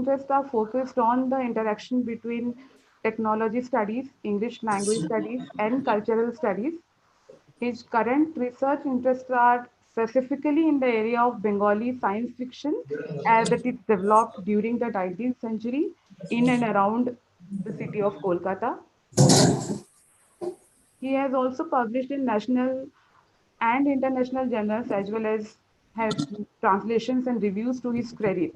interests are focused on the interaction between technology studies, English language studies, and cultural studies. His current research interests are specifically in the area of Bengali science fiction as it is developed during the 19th century in and around the city of Kolkata. He has also published in national and international journals as well as has translations and reviews to his credit.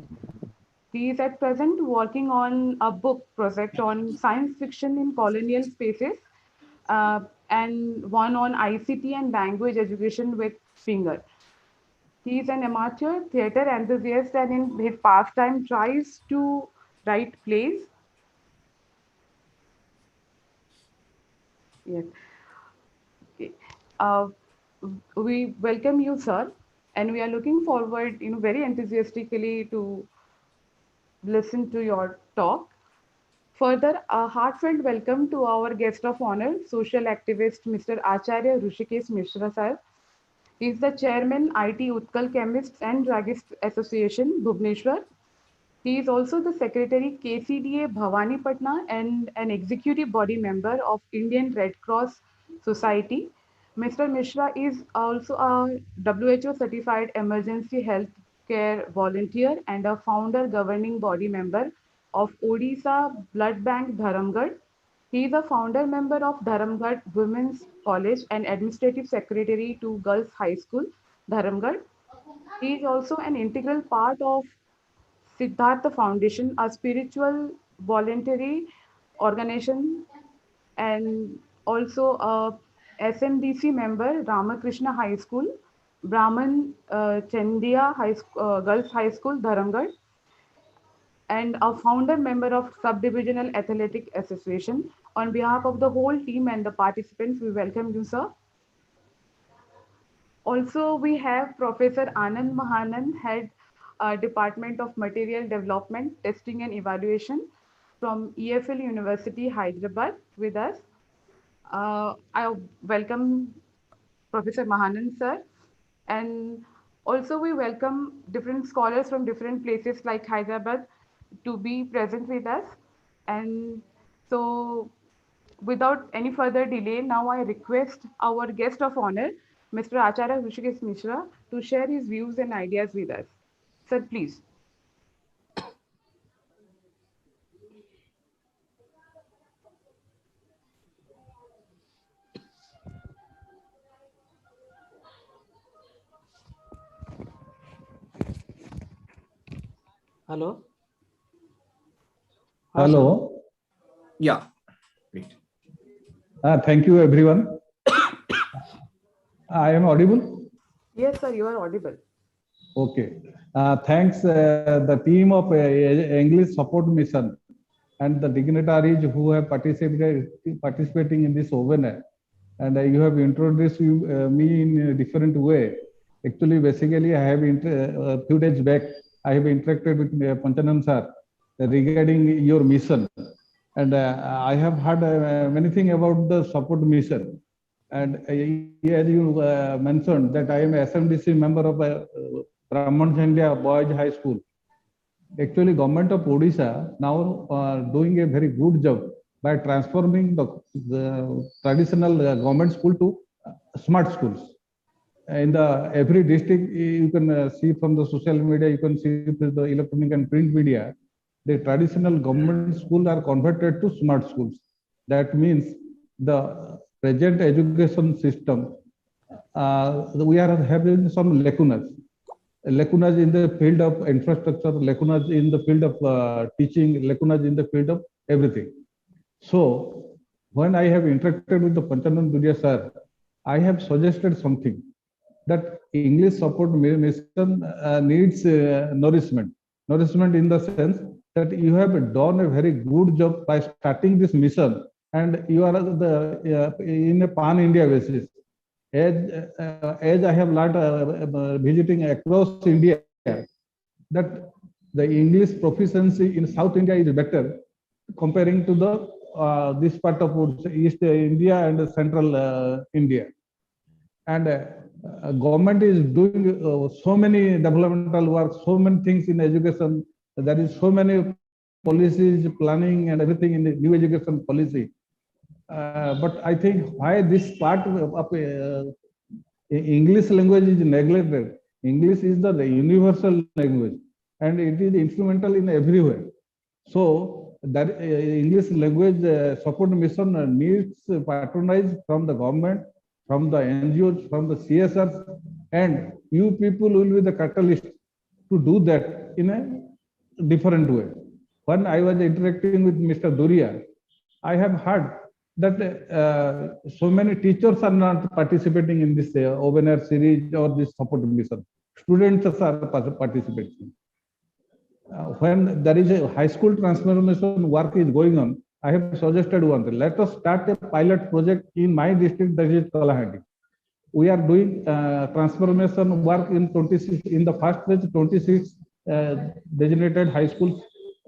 He is at present working on a book project on science fiction in colonial spaces and one on ICT and language education with Finger. He is an amateur theatre enthusiast and in his pastime tries to write plays. Yes. Okay. Uh, we welcome you, sir, and we are looking forward, very enthusiastically to listen to your talk. Further, a heartfelt welcome to our guest of honor, social activist Mr. Acharya Rushikesh Mishra sir. He is the chairman, IT Utkal Chemists and Druggists Association, Bhubaneswar. He is also the secretary, KCDA Bhavani Patna, and an executive body member of Indian Red Cross Society. Mr. Mishra is also a WHO certified emergency health care volunteer and a founder governing body member of Odisha Blood Bank Dharamgarh. He is a founder member of Dharamgarh Women's College and administrative secretary to Girls High School, Dharamgarh. He is also an integral part of Siddhartha Foundation, a spiritual voluntary organization, and also a SMDC member, Ramakrishna High School, Brahman Chandiya Girls High School, Dharamgarh, and a founder member of Subdivisional Athletic Association. On behalf of the whole team and the participants, we welcome you, sir. Also, we have Professor Anand Mahanan, Head Department of Material Development, Testing and Evaluation from EFL University, Hyderabad with us. I welcome Professor Mahanan, sir. And also we welcome different scholars from different places like Hyderabad to be present with us. And so without any further delay, now I request our guest of honor, Mr. Acharya Rushikesh Mishra, to share his views and ideas with us. Sir, please. Hello. Hello. Yeah. Great. Thank you, everyone. I am audible? Yes, sir, you are audible. Okay. Thanks the team of English Support Mission and the dignitaries who have participating in this webinar. And you have introduced me in a different way. Actually, basically, I have a few days back, I have interacted with Panchanam sir regarding your mission. And I have heard many things about the support mission. And as you mentioned that I am SMDC member of Brahman Chandiya Boys High School. Actually, government of Odisha now doing a very good job by transforming the traditional government school to smart schools. In the every district, you can see from the social media, you can see through the electronic and print media, the traditional government schools are converted to smart schools. That means the present education system, we are having some lacunas in the field of infrastructure, lacunas in the field of teaching, lacunas in the field of everything. So when I have interacted with the Panchanam Durya sir, I have suggested something that English support mission needs nourishment. Nourishment in the sense that you have done a very good job by starting this mission, and you are in a pan-India basis. As I have learned visiting across India, that the English proficiency in South India is better comparing to the this part of East India and Central India. And government is doing so many developmental work, so many things in education, There is so many policies, planning, and everything in the new education policy. But I think why this part of English language is neglected. English is the universal language, and it is instrumental in everywhere. So that English language support mission needs patronage from the government, from the NGOs, from the CSRs, and you people will be the catalyst to do that in a different way. When I was interacting with Mr. Duria, I have heard that so many teachers are not participating in this open series or this support mission. Students are participating. When there is a high school transformation work is going on, I have suggested one thing. Let us start a pilot project in my district, that is Kalahandi. We are doing transformation work in 26, in the first phase, 26 designated high schools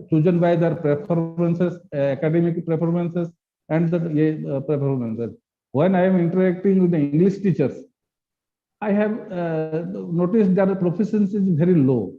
chosen by their performances, academic performances, and the performances. When I am interacting with the English teachers, I have noticed that the proficiency is very low.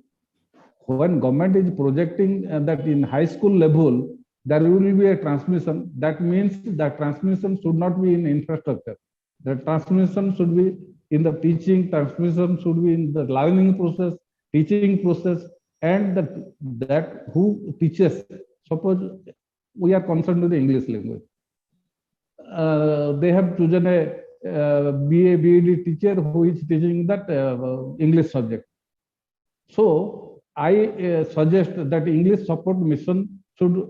When government is projecting that in high school level, there will be a transmission. That means that transmission should not be in infrastructure. The transmission should be in the teaching, transmission should be in the learning process, teaching process, and that who teaches. Suppose we are concerned with the English language. They have chosen a BA, BEd teacher who is teaching that English subject. So I suggest that English support mission should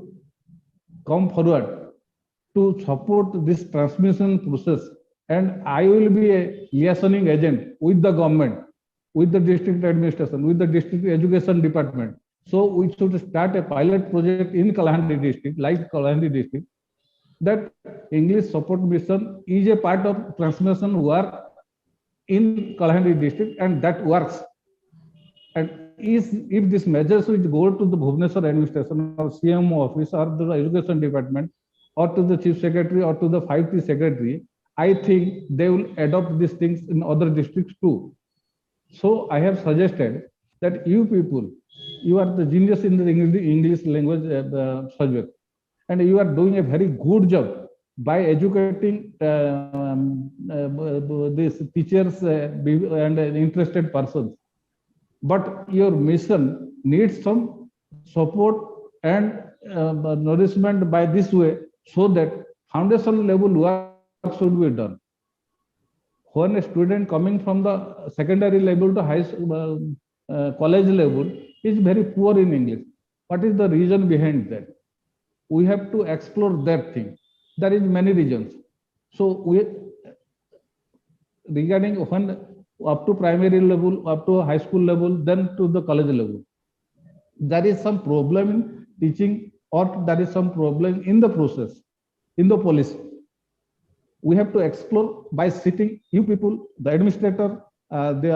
come forward to support this transmission process, and I will be a liaisoning agent with the government, with the district administration, with the district education department. So we should start a pilot project in Kalahandi district, like Kalahandi district, that English support mission is a part of transmission work in Kalahandi district, and that works. And if this measures which go to the Bhubaneswar administration or CMO office or the education department or to the chief secretary or to the 5T secretary, I think they will adopt these things in other districts too. So I have suggested that you people, you are the genius in the English language subject, and you are doing a very good job by educating these teachers and interested persons. But your mission needs some support and nourishment by this way, so that foundation level work should be done. When a student coming from the secondary level to high college level is very poor in English, what is the reason behind that? We have to explore that thing. There is many reasons. So we, regarding when up to primary level, up to high school level, then to the college level, there is some problem in teaching, or there is some problem in the process, in the policy. We have to explore by sitting, you people, the administrator, the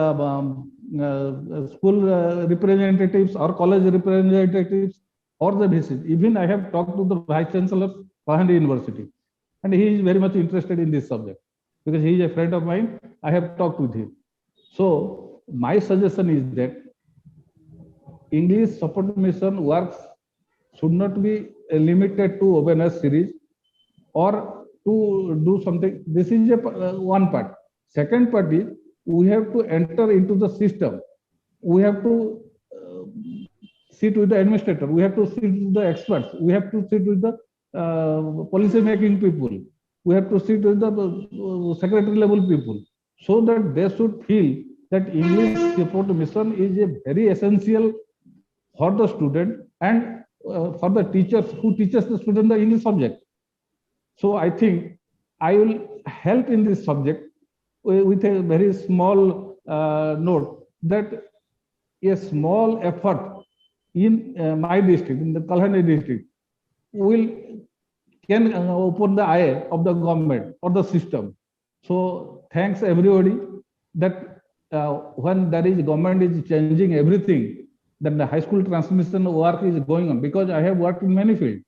school representatives or college representatives or the VCs. Even I have talked to the Vice Chancellor of Kalahandi University, and he is very much interested in this subject because he is a friend of mine. I have talked with him. So my suggestion is that English support mission works should not be limited to awareness series or to do something. This is a one part. Second part is we have to enter into the system. We have to sit with the administrator. We have to sit with the experts. We have to sit with the policy making people. We have to sit with the secretary level people, so that they should feel that English support mission is a very essential for the student and for the teachers who teaches the student the English subject. So I think I will help in this subject with a very small note that a small effort in my district, in the Kalahandi district, can open the eye of the government or the system. So thanks everybody that when there is government is changing everything, then the high school transmission work is going on, because I have worked in many fields.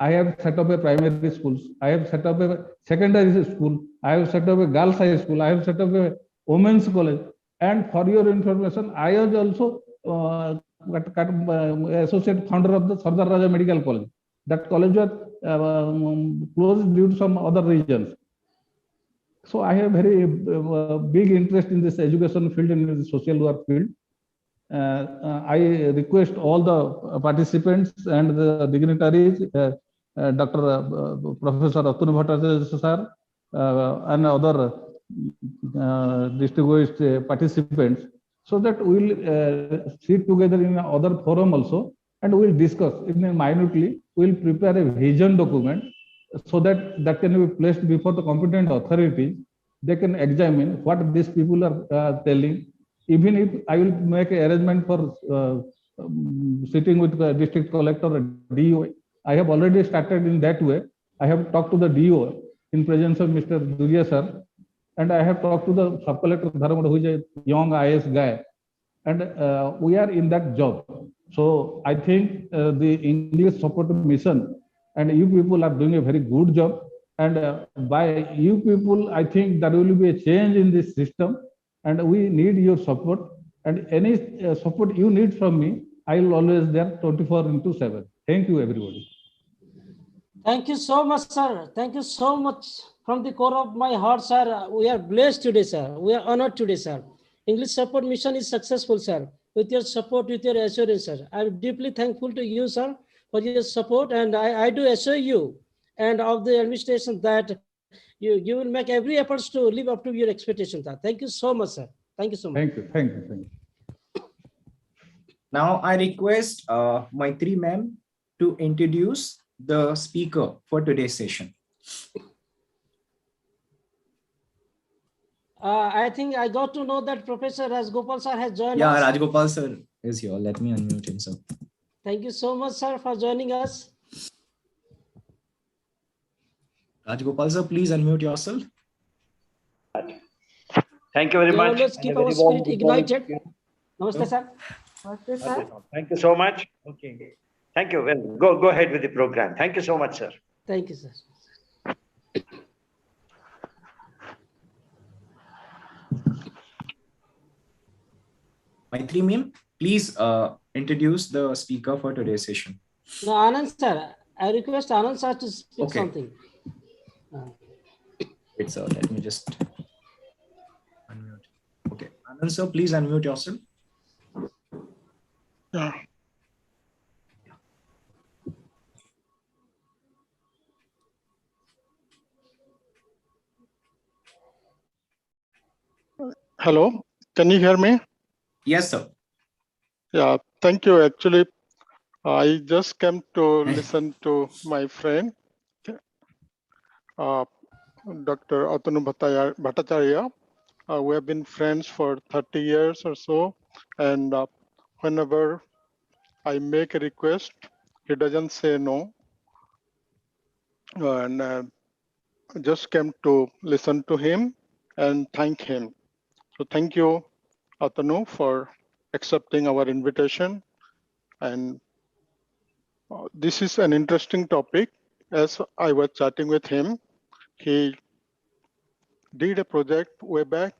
I have set up a primary schools. I have set up a secondary school. I have set up a girls' high school. I have set up a women's college. And for your information, I was also associate founder of the Sardar Raja Medical College. That college was closed due to some other reasons. So I have very big interest in this education field and in the social work field. I request all the participants and the dignitaries, Dr. Professor Atanu Bhattacharya sir, and other distinguished participants, so that we will sit together in other forum also, and we will discuss in minutely. We will prepare a vision document so that that can be placed before the competent authorities. They can examine what these people are telling. Even if I will make an arrangement for sitting with the district collector or DO, I have already started in that way. I have talked to the DO in presence of Mr. Durya sir, and I have talked to the sub collector Dharamada, who is a young IS guy, and we are in that job. So I think the English support mission and you people are doing a very good job. And by you people, I think there will be a change in this system, and we need your support. And any support you need from me, I will always there 24/7. Thank you, everybody. Thank you so much, sir. Thank you so much from the core of my heart, sir. We are blessed today, sir. We are honored today, sir. English support mission is successful, sir. With your support, with your assurance, sir. I'm deeply thankful to you, sir, for your support. And I do assure you and of the administration that you will make every effort to live up to your expectations, sir. Thank you so much, sir. Thank you so much. Thank you. Thank you. Thank you. Now I request Maitri ma'am to introduce the speaker for today's session. I think I got to know that Professor Rajgopal sir has joined us. Yeah, Rajgopal sir is here. Let me unmute him, sir. Thank you so much, sir, for joining us. Rajgopal sir, please unmute yourself. Thank you very much. Let's keep our spirit ignited. Namaste, sir. Namaste, sir. Thank you so much. Okay. Thank you. Well, go ahead with the program. Thank you so much, sir. Thank you, sir. Maitri ma'am, please introduce the speaker for today's session. No, Anand sir, I request Anand sir to speak something. Wait, sir, let me just unmute. Okay, Anand sir, please unmute yourself. Yeah. Hello, can you hear me? Yes, sir. Yeah, thank you. Actually, I just came to listen to my friend, Dr. Atanu Bhattacharya. We have been friends for 30 years or so, and whenever I make a request, he doesn't say no. And just came to listen to him and thank him. So thank you, Atanu, for accepting our invitation. And this is an interesting topic. As I was chatting with him, he did a project way back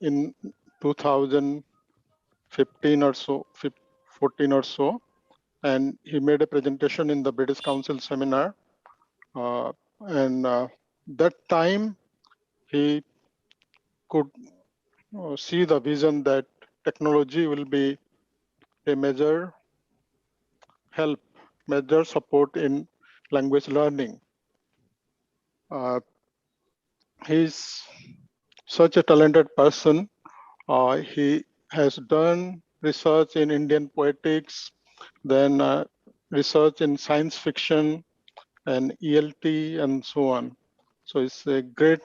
in 2015 or so, 14 or so, and he made a presentation in the British Council seminar. That time he could see the vision that technology will be a major help, major support in language learning. He's such a talented person. He has done research in Indian poetics, then research in science fiction and ELT and so on. So it's a great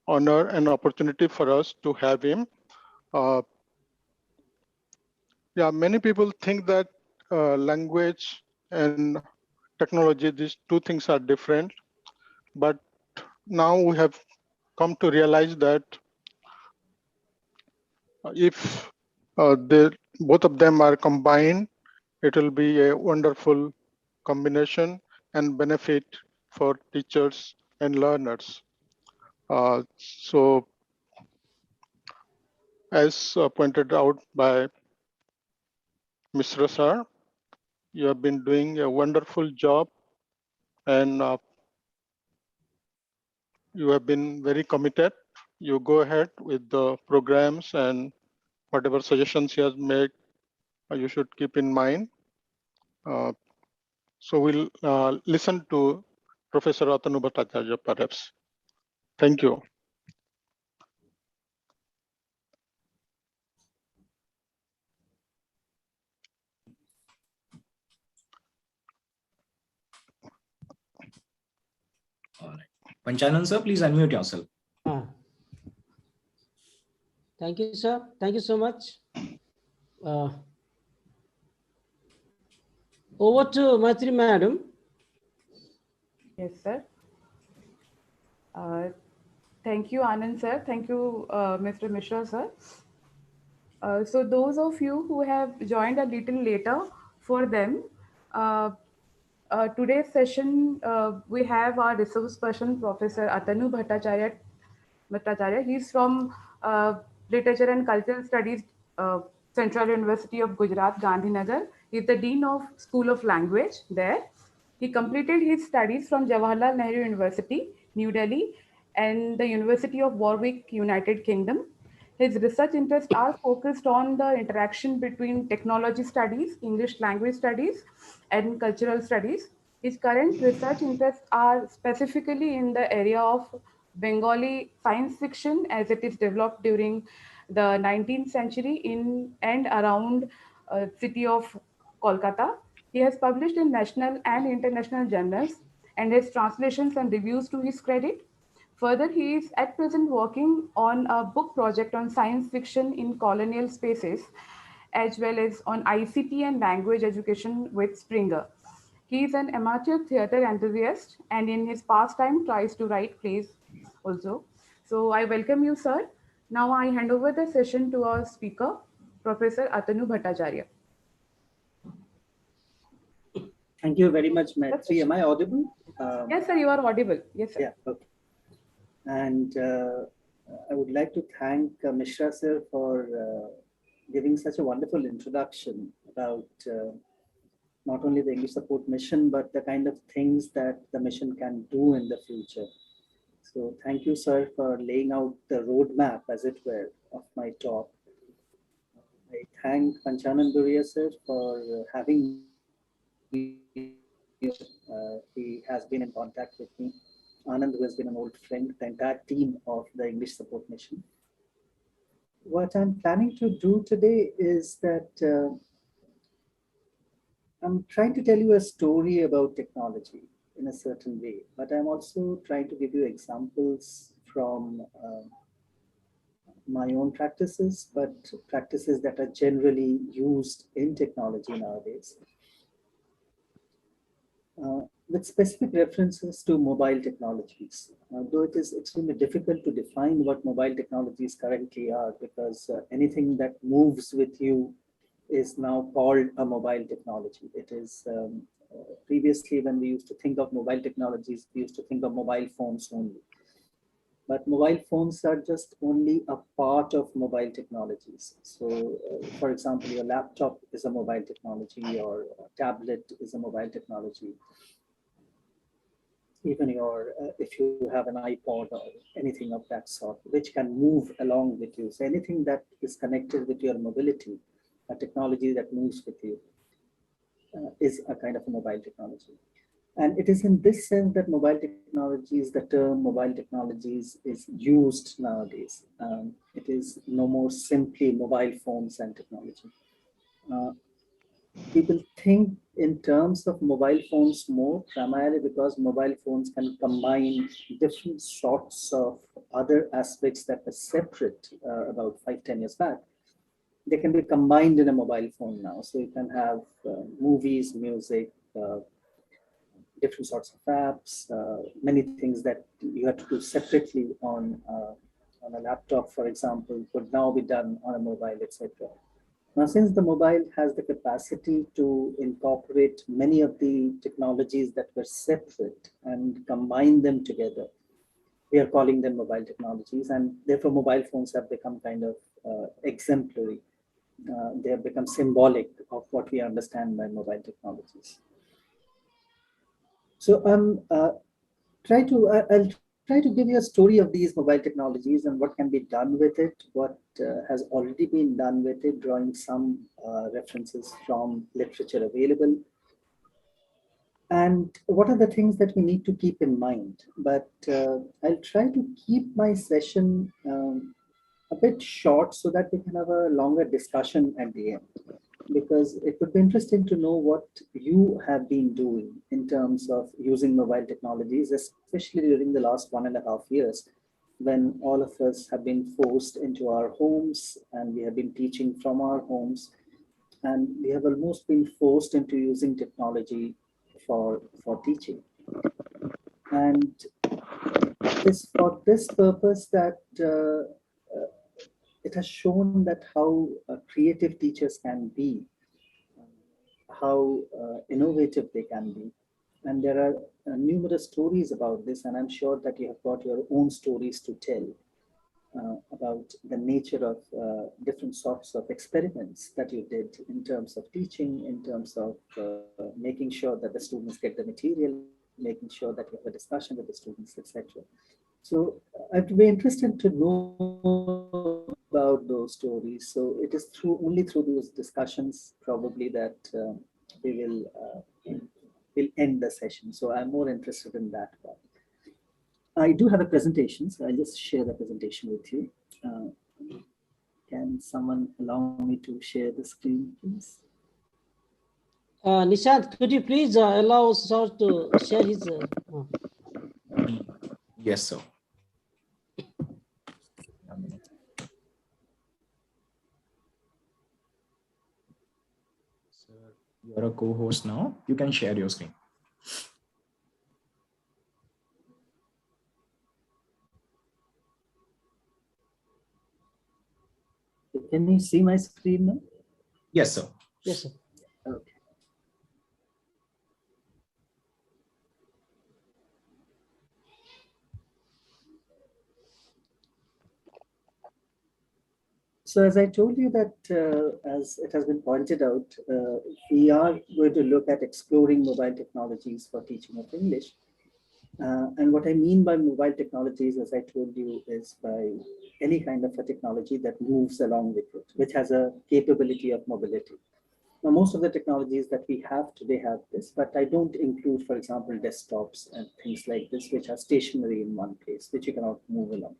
honor and opportunity for us to have him. Yeah, many people think that language and technology, these two things are different. But now we have come to realize that if both of them are combined, it will be a wonderful combination and benefit for teachers and learners. So as pointed out by Mr. Sir. You have been doing a wonderful job, and you have been very committed. You go ahead with the programs, and whatever suggestions he has made, you should keep in mind. So we'll listen to Professor Atanu Bhattacharya perhaps. Thank you. All right. Panchanan sir, please unmute yourself. Thank you, sir. Thank you so much. Over to Maitri madam. Yes, sir. Thank you, Anand sir. Thank you, Mr. Mishra sir. So those of you who have joined a little later, for them, uh, today's session, we have our resource person, Professor Atanu Bhattacharya. He's from Literature and Cultural Studies, Central University of Gujarat, Gandhinagar. He's the Dean of School of Language there. He completed his studies from Jawaharlal Nehru University, New Delhi, and the University of Warwick, United Kingdom. His research interests are focused on the interaction between technology studies, English language studies, and cultural studies. His current research interests are specifically in the area of Bengali science fiction as it is developed during the 19th century in and around city of Kolkata. He has published in national and international journals and his translations and reviews to his credit. Further, he is at present working on a book project on science fiction in colonial spaces, as well as on ICT and language education with Springer. He is an amateur theatre enthusiast and in his pastime tries to write plays also. So I welcome you, sir. Now I hand over the session to our speaker, Professor Atanu Bhattacharya. Thank you very much, Maitri. Am I audible? Yes, sir, you are audible. Yes, sir. Yeah, okay. And I would like to thank Mishra sir for giving such a wonderful introduction about not only the English support mission, but the kind of things that the mission can do in the future. So thank you, sir, for laying out the roadmap, as it were, of my talk. I thank Panchanan Duriya sir for having me. He has been in contact with me. Anand, who has been an old friend, the entire team of the English support mission. What I'm planning to do today is that I'm trying to tell you a story about technology in a certain way, but I'm also trying to give you examples from my own practices, but practices that are generally used in technology nowadays. With specific references to mobile technologies, though it is extremely difficult to define what mobile technologies currently are, because anything that moves with you is now called a mobile technology. It is previously, when we used to think of mobile technologies, we used to think of mobile phones only. But mobile phones are just only a part of mobile technologies. So, for example, your laptop is a mobile technology, your tablet is a mobile technology. Even your, if you have an iPod or anything of that sort, which can move along with you. So anything that is connected with your mobility, a technology that moves with you, is a kind of a mobile technology. And it is in this sense that mobile technologies, the term mobile technologies is used nowadays. It is no more simply mobile phones and technology. People think in terms of mobile phones more, primarily because mobile phones can combine different sorts of other aspects that were separate about 5-10 years back. They can be combined in a mobile phone now. So you can have movies, music, different sorts of apps, many things that you have to do separately on a laptop, for example, could now be done on a mobile, etc. Now, since the mobile has the capacity to incorporate many of the technologies that were separate and combine them together, we are calling them mobile technologies, and therefore mobile phones have become kind of exemplary. they have become symbolic of what we understand by mobile technologies. So I'll try to give you a story of these mobile technologies and what can be done with it, what has already been done with it, drawing some references from literature available, and what are the things that we need to keep in mind. But I'll try to keep my session a bit short so that we can have a longer discussion at the end, because it would be interesting to know what you have been doing in terms of using mobile technologies, especially during the last 1.5 years, when all of us have been forced into our homes and we have been teaching from our homes, and we have almost been forced into using technology for teaching. And this for this purpose that it has shown that how creative teachers can be, how innovative they can be. And there are numerous stories about this, and I'm sure that you have got your own stories to tell about the nature of different sorts of experiments that you did in terms of teaching, in terms of making sure that the students get the material, making sure that you have a discussion with the students, etc. So I'd be interested to know about those stories. So it is only through those discussions probably that we'll end the session. So I'm more interested in that part. I do have a presentation, so I'll just share the presentation with you. Can someone allow me to share the screen, please? Nishant, could you please allow sir to share his? Yes, sir. Sir, you're a co-host now. You can share your screen. Can you see my screen now? Yes, sir. Yes, sir. Okay. So as I told you that, as it has been pointed out, we are going to look at exploring mobile technologies for teaching of English. And what I mean by mobile technologies, as I told you, is by any kind of a technology that moves along with it, which has a capability of mobility. Now, most of the technologies that we have today have this, but I don't include, for example, desktops and things like this, which are stationary in one place, which you cannot move along.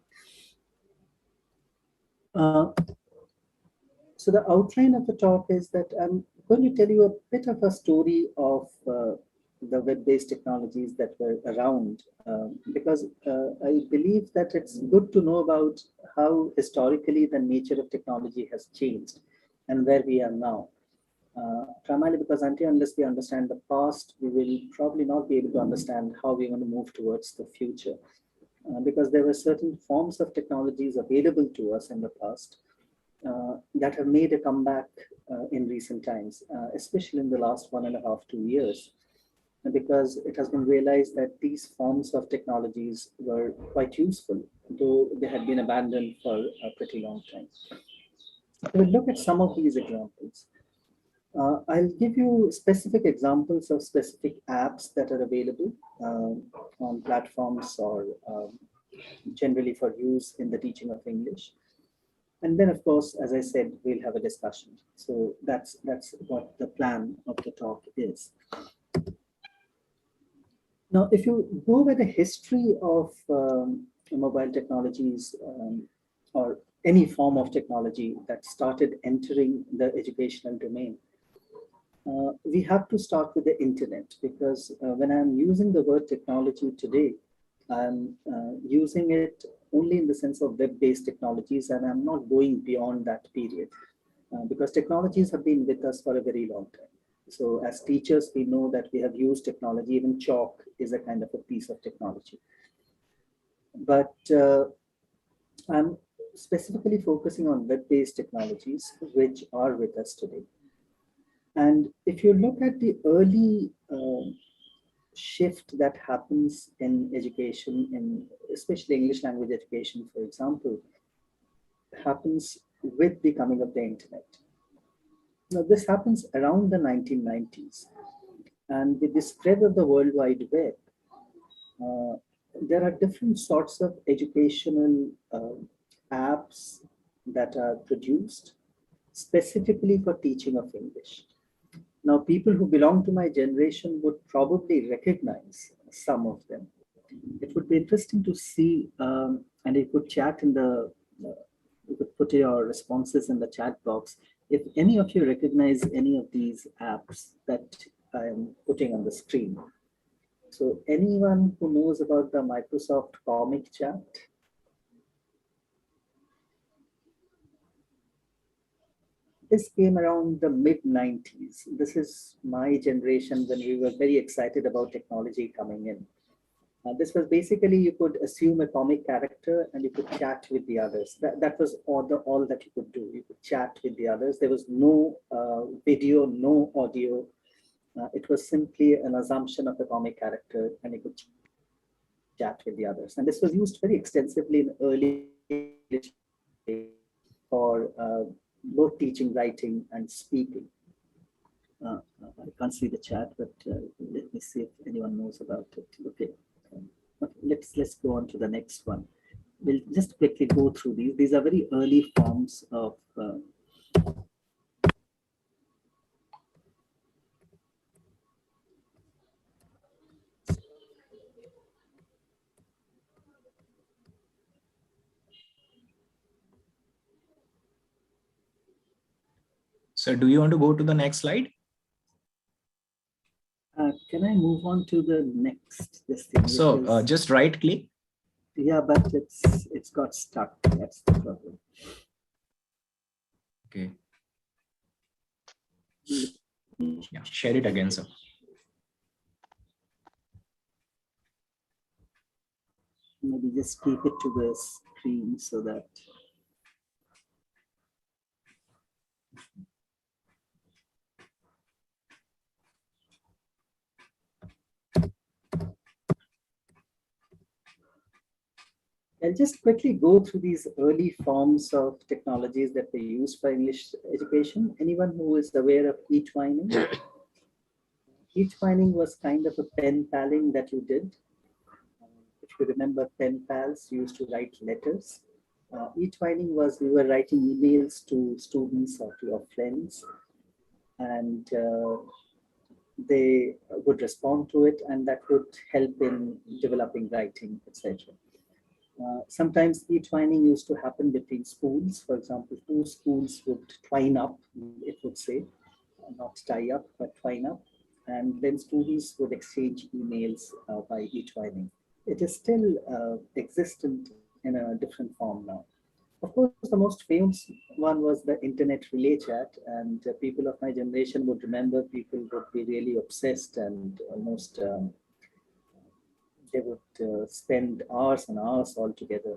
So the outline of the talk is that I'm going to tell you a bit of a story of the web-based technologies that were around, because I believe that it's good to know about how historically the nature of technology has changed and where we are now. Primarily because unless we understand the past, we will probably not be able to understand how we're going to move towards the future. Because there were certain forms of technologies available to us in the past that have made a comeback in recent times, especially in the last 1.5 to 2 years, because it has been realized that these forms of technologies were quite useful, though they had been abandoned for a pretty long time. We'll look at some of these examples. I'll give you specific examples of specific apps that are available on platforms or generally for use in the teaching of English. And then, of course, as I said, we'll have a discussion. So that's what the plan of the talk is. Now, if you go by the history of mobile technologies or any form of technology that started entering the educational domain, we have to start with the internet, because when I'm using the word technology today, I'm using it only in the sense of web-based technologies, and I'm not going beyond that period because technologies have been with us for a very long time. So as teachers, we know that we have used technology. Even chalk is a kind of a piece of technology. But I'm specifically focusing on web-based technologies, which are with us today. And if you look at the early shift that happens in education, in especially English language education, for example, happens with the coming of the internet. Now, this happens around the 1990s. And with the spread of the World Wide Web, there are different sorts of educational apps that are produced specifically for teaching of English. Now, people who belong to my generation would probably recognize some of them. It would be interesting to see, and you could chat in the, you could put your responses in the chat box. If any of you recognize any of these apps that I am putting on the screen. So anyone who knows about the Microsoft Comic Chat? This came around the mid-90s. This is my generation when we were very excited about technology coming in. This was basically, you could assume a comic character and you could chat with the others. That was all that you could do. You could chat with the others. There was no video, no audio. It was simply an assumption of a comic character and you could chat with the others. And this was used very extensively in early for both teaching, writing, and speaking. I can't see the chat, but let me see if anyone knows about it. Okay. Okay, let's go on to the next one. We'll just quickly go through these. These are very early forms of So do you want to go to the next slide? can I move on to the next? This thing. So just right click. Yeah, but it's got stuck. That's the problem. Okay. Yeah, share it again, sir. Maybe just keep it to the screen so that. I'll just quickly go through these early forms of technologies that were used for English education. Anyone who is aware of e-twining? E-twining was kind of a pen paling that you did. If you remember pen pals, you used to write letters. E-twining was you were writing emails to students or to your friends, and they would respond to it, and that would help in developing writing, etc. Sometimes e-twining used to happen between schools. For example, two schools would twine up, it would say, not tie up, but twine up. And then students would exchange emails by e-twining. It is still existent in a different form now. Of course, the most famous one was the internet relay chat, and people of my generation would remember. People would be really obsessed and almost they would spend hours and hours altogether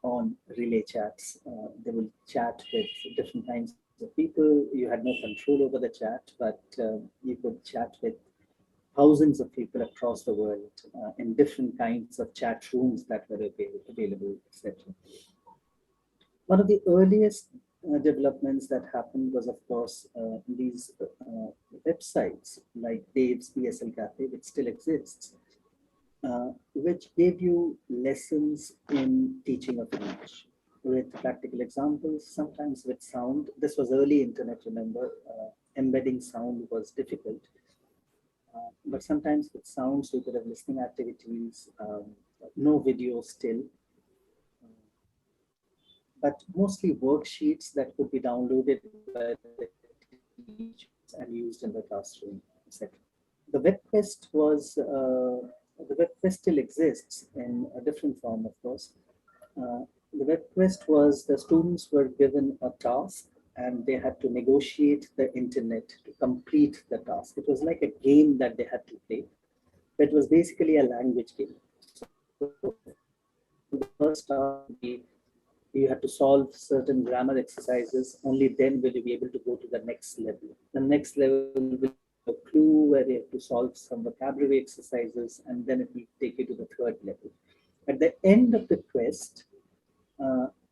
on relay chats. They will chat with different kinds of people. You had no control over the chat, but you could chat with thousands of people across the world in different kinds of chat rooms that were available, etc. One of the earliest developments that happened was, of course, these websites like Dave's ESL Cafe, which still exists, which gave you lessons in teaching of English with practical examples, sometimes with sound. This was early internet, remember, embedding sound was difficult. But sometimes with sound, so you could have listening activities, no video still, but mostly worksheets that could be downloaded by the teachers and used in the classroom, etc. The WebQuest was, the WebQuest still exists in a different form, of course. The WebQuest was the students were given a task and they had to negotiate the internet to complete the task. It was like a game that they had to play. It was basically a language game. So the first task, you have to solve certain grammar exercises. Only then will you be able to go to the next level. The next level will be a clue where you have to solve some vocabulary exercises, and then it will take you to the third level. At the end of the quest,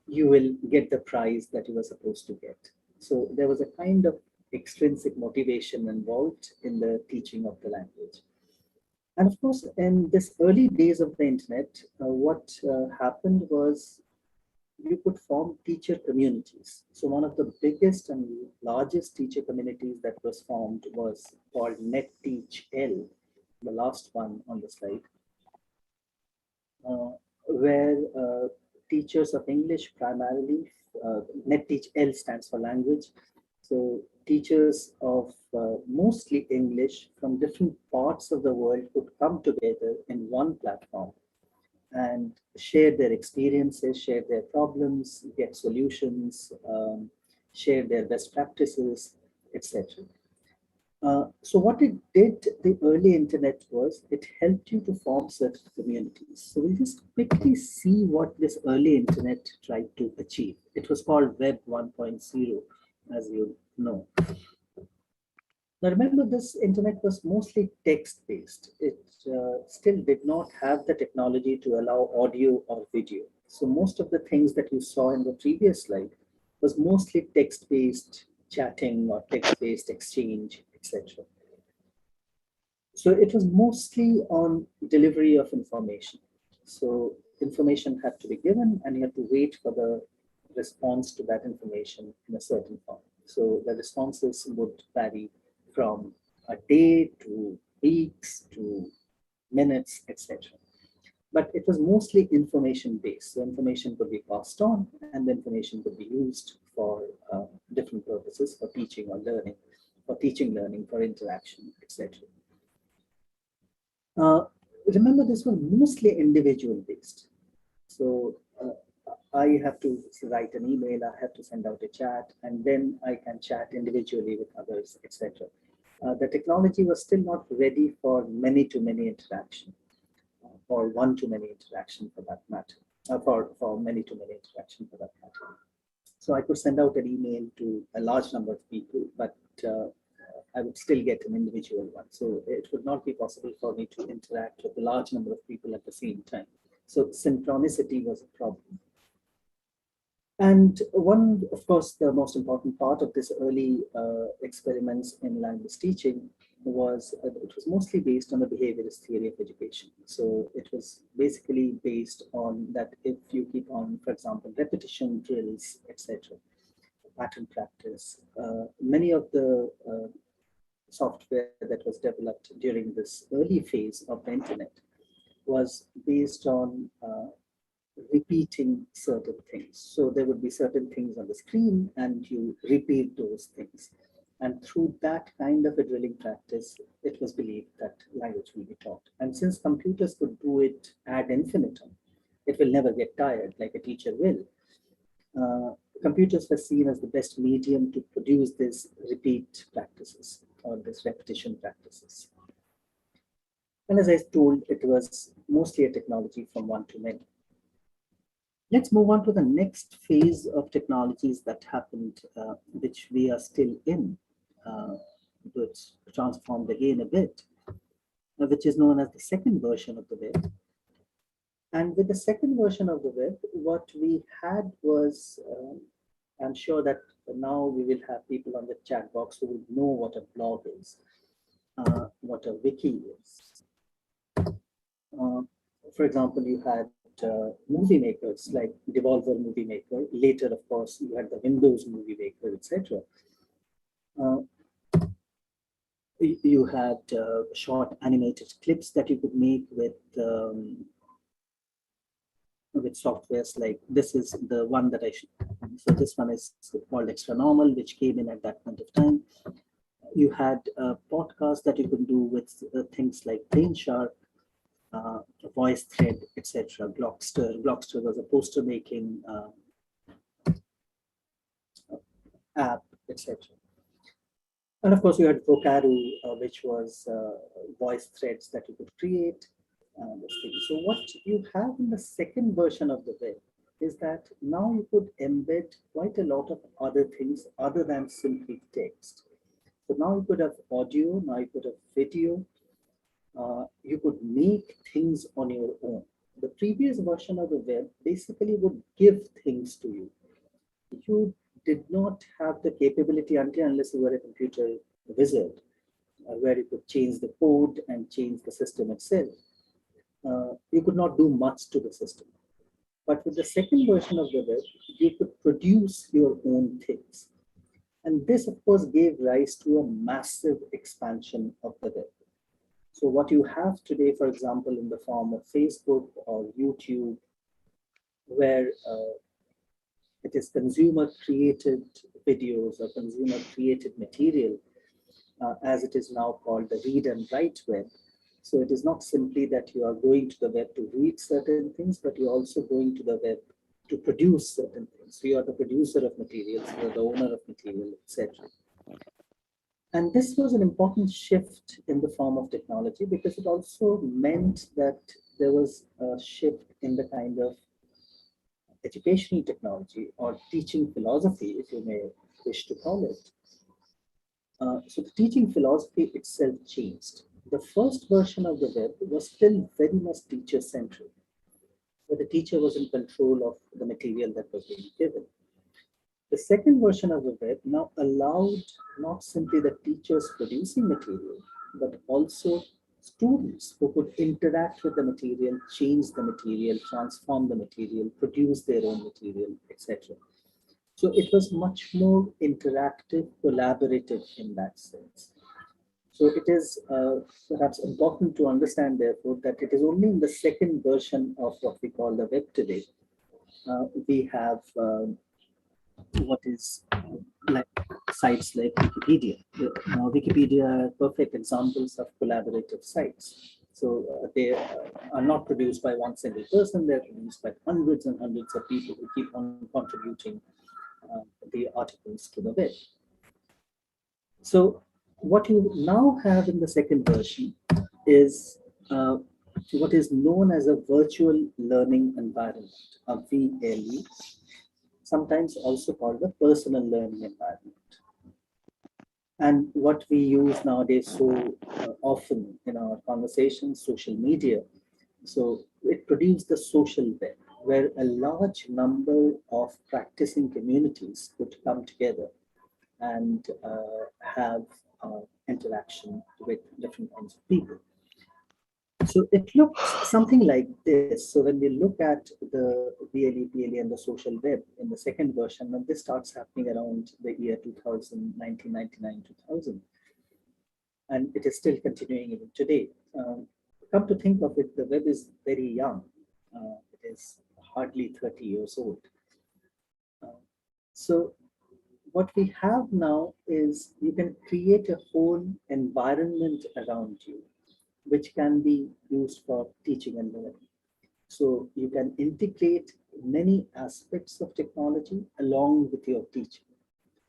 you will get the prize that you were supposed to get. So there was a kind of extrinsic motivation involved in the teaching of the language. And of course, in this early days of the internet, what happened was you could form teacher communities. So one of the biggest and largest teacher communities that was formed was called NetTeachL, the last one on the slide, where teachers of English primarily, NetTeachL stands for language. So teachers of mostly English from different parts of the world could come together in one platform and share their experiences, share their problems, get solutions, share their best practices, etc. So what it did, the early internet was, it helped you to form certain communities. So we'll just quickly see what this early internet tried to achieve. It was called Web 1.0, as you know. Now remember, this internet was mostly text-based. It still did not have the technology to allow audio or video. So most of the things that you saw in the previous slide was mostly text-based chatting or text-based exchange, etc. So it was mostly on delivery of information. So information had to be given and you had to wait for the response to that information in a certain form. So the responses would vary from a day to weeks to minutes, etc. But it was mostly information based. So information could be passed on and the information could be used for different purposes, for teaching or learning, for teaching, learning, for interaction, etc. Remember, this was mostly individual based. So I have to write an email, I have to send out a chat, and then I can chat individually with others, etc. The technology was still not ready for many-to-many interaction, or one-to-many interaction for that matter, for many-to-many interaction for that matter. So I could send out an email to a large number of people, but I would still get an individual one. So it would not be possible for me to interact with a large number of people at the same time. So synchronicity was a problem. And one, of course, the most important part of this early experiments in language teaching was, it was mostly based on the behaviorist theory of education. So it was basically based on that if you keep on, for example, repetition drills, etc., pattern practice, many of the software that was developed during this early phase of the internet was based on repeating certain things. So there would be certain things on the screen and you repeat those things. And through that kind of a drilling practice, it was believed that language will be taught. And since computers could do it ad infinitum, it will never get tired like a teacher will. Computers were seen as the best medium to produce these repeat practices or this repetition practices. And as I told, it was mostly a technology from one to many. Let's move on to the next phase of technologies that happened, which we are still in, which transformed again a bit, which is known as the second version of the web. And with the second version of the web, what we had was, I'm sure that now we will have people on the chat box who will know what a blog is, what a wiki is. For example, you had movie makers like Devolver Movie Maker. Later, of course, you had the Windows Movie Maker, etc. You had short animated clips that you could make with softwares like this is the one that I should. So this one is called Extra Normal, which came in at that point of time. You had podcasts that you could do with things like Brainshark, VoiceThread, etc. Glogster. Glogster was a poster making app, etc. And of course, you had Vocaru, which was voice threads that you could create. So what you have in the second version of the web is that now you could embed quite a lot of other things other than simply text. So now you could have audio, now you could have video, you could make things on your own. The previous version of the web basically would give things to you. You did not have the capability until unless you were a computer wizard, where you could change the code and change the system itself. You could not do much to the system. But with the second version of the web, you could produce your own things. And this, of course, gave rise to a massive expansion of the web. So what you have today, for example, in the form of Facebook or YouTube, where it is consumer-created videos or consumer-created material, as it is now called the read and write web. So it is not simply that you are going to the web to read certain things, but you're also going to the web to produce certain things. So you are the producer of materials, you are the owner of material, etc. And this was an important shift in the form of technology because it also meant that there was a shift in the kind of educational technology or teaching philosophy, if you may wish to call it. So the teaching philosophy itself changed. The first version of the web was still very much teacher-centric, where the teacher was in control of the material that was being given. The second version of the web now allowed not simply the teachers producing material, but also students who could interact with the material, change the material, transform the material, produce their own material, etc. So it was much more interactive, collaborative in that sense. So it is perhaps important to understand, therefore, that it is only in the second version of what we call the web today. We have what is like sites like Wikipedia. Now, Wikipedia are perfect examples of collaborative sites. So they are not produced by one single person, they're produced by hundreds and hundreds of people who keep on contributing the articles to the web. So what you now have in the second version is what is known as a virtual learning environment, a VLE, sometimes also called the personal learning environment. And what we use nowadays so often in our conversations, social media. So it produced the social web, where a large number of practicing communities could come together and have interaction with different kinds of people. So it looks something like this. So when we look at the VLE, PLE, and the social web in the second version, and this starts happening around the year 2000, 1999, 2000, and it is still continuing even today. Come to think of it, the web is very young. It is hardly 30 years old. So what we have now is you can create a whole environment around you, which can be used for teaching and learning. So you can integrate many aspects of technology along with your teaching.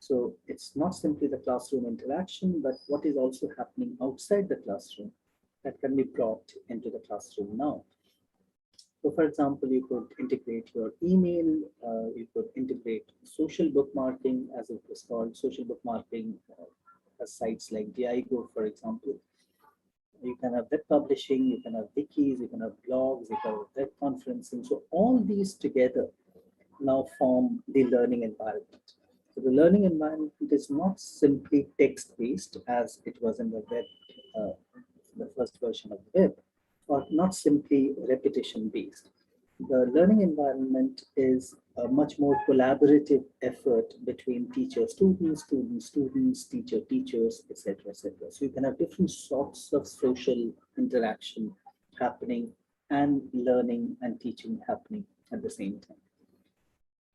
So it's not simply the classroom interaction, but what is also happening outside the classroom that can be brought into the classroom now. So for example, you could integrate your email, you could integrate social bookmarking, as it was called, social bookmarking, sites like Diago, for example. You can have web publishing, you can have wikis, you can have blogs, you can have web conferencing. So all these together now form the learning environment. So the learning environment is not simply text-based as it was in the web, the first version of the web, or not simply repetition-based. The learning environment is a much more collaborative effort between teacher, students, teacher, teachers, etc., etc. So you can have different sorts of social interaction happening and learning and teaching happening at the same time.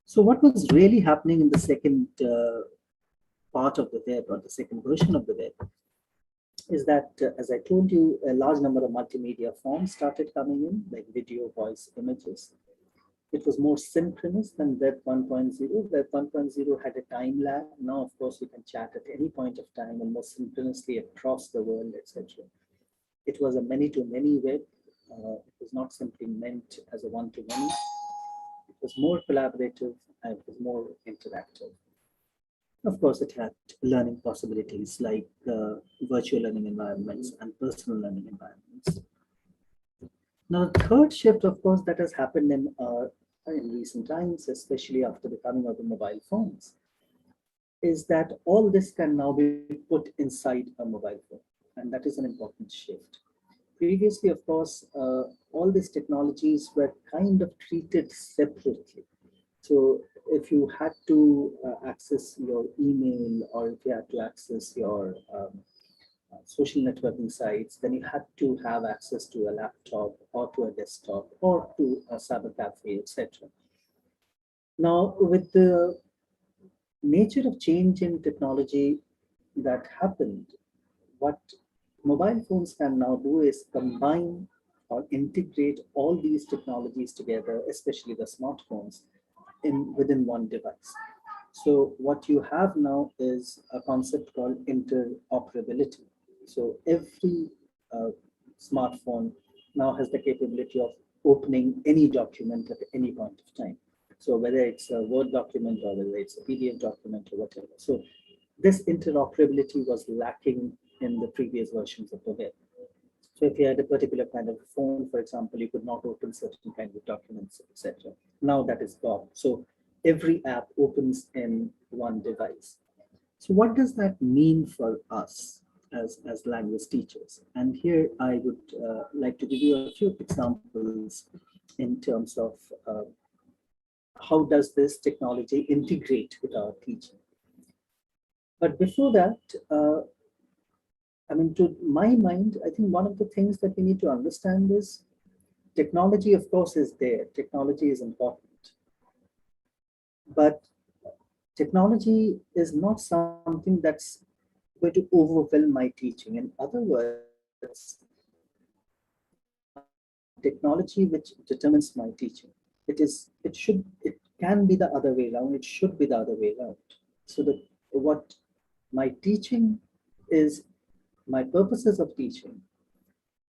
So what was really happening in the second part of the web, or the second version of the web, is that, as I told you, a large number of multimedia forms started coming in, like video, voice, images. It was more synchronous than Web 1.0. Web 1.0 had a time lag. Now, of course, you can chat at any point of time and more synchronously across the world, etc. It was a many-to-many web. It was not simply meant as a one-to-many. It was more collaborative and it was more interactive. Of course, it had learning possibilities like virtual learning environments and personal learning environments. Now, the third shift, of course, that has happened in recent times, especially after the coming of the mobile phones, is that all this can now be put inside a mobile phone. And that is an important shift. Previously, of course, all these technologies were kind of treated separately. So if you had to access your email, or if you had to access your social networking sites, then you had to have access to a laptop or to a desktop or to a cyber cafe, etc. Now, with the nature of change in technology that happened, what mobile phones can now do is combine or integrate all these technologies together, especially the smartphones, within one device. So what you have now is a concept called interoperability. So every smartphone now has the capability of opening any document at any point of time. So whether it's a Word document or whether it's a PDF document or whatever. So this interoperability was lacking in the previous versions of the web. So if you had a particular kind of phone, for example, you could not open certain kind of documents, etc. Now that is gone. So every app opens in one device. So what does that mean for us as language teachers? And here I would like to give you a few examples in terms of how does this technology integrate with our teaching. But before that, I mean, to my mind, I think one of the things that we need to understand is technology, of course, is there. Technology is important. But technology is not something that's going to overwhelm my teaching. In other words, technology which determines my teaching. It can be the other way around. It should be the other way around. So that what my teaching is, my purposes of teaching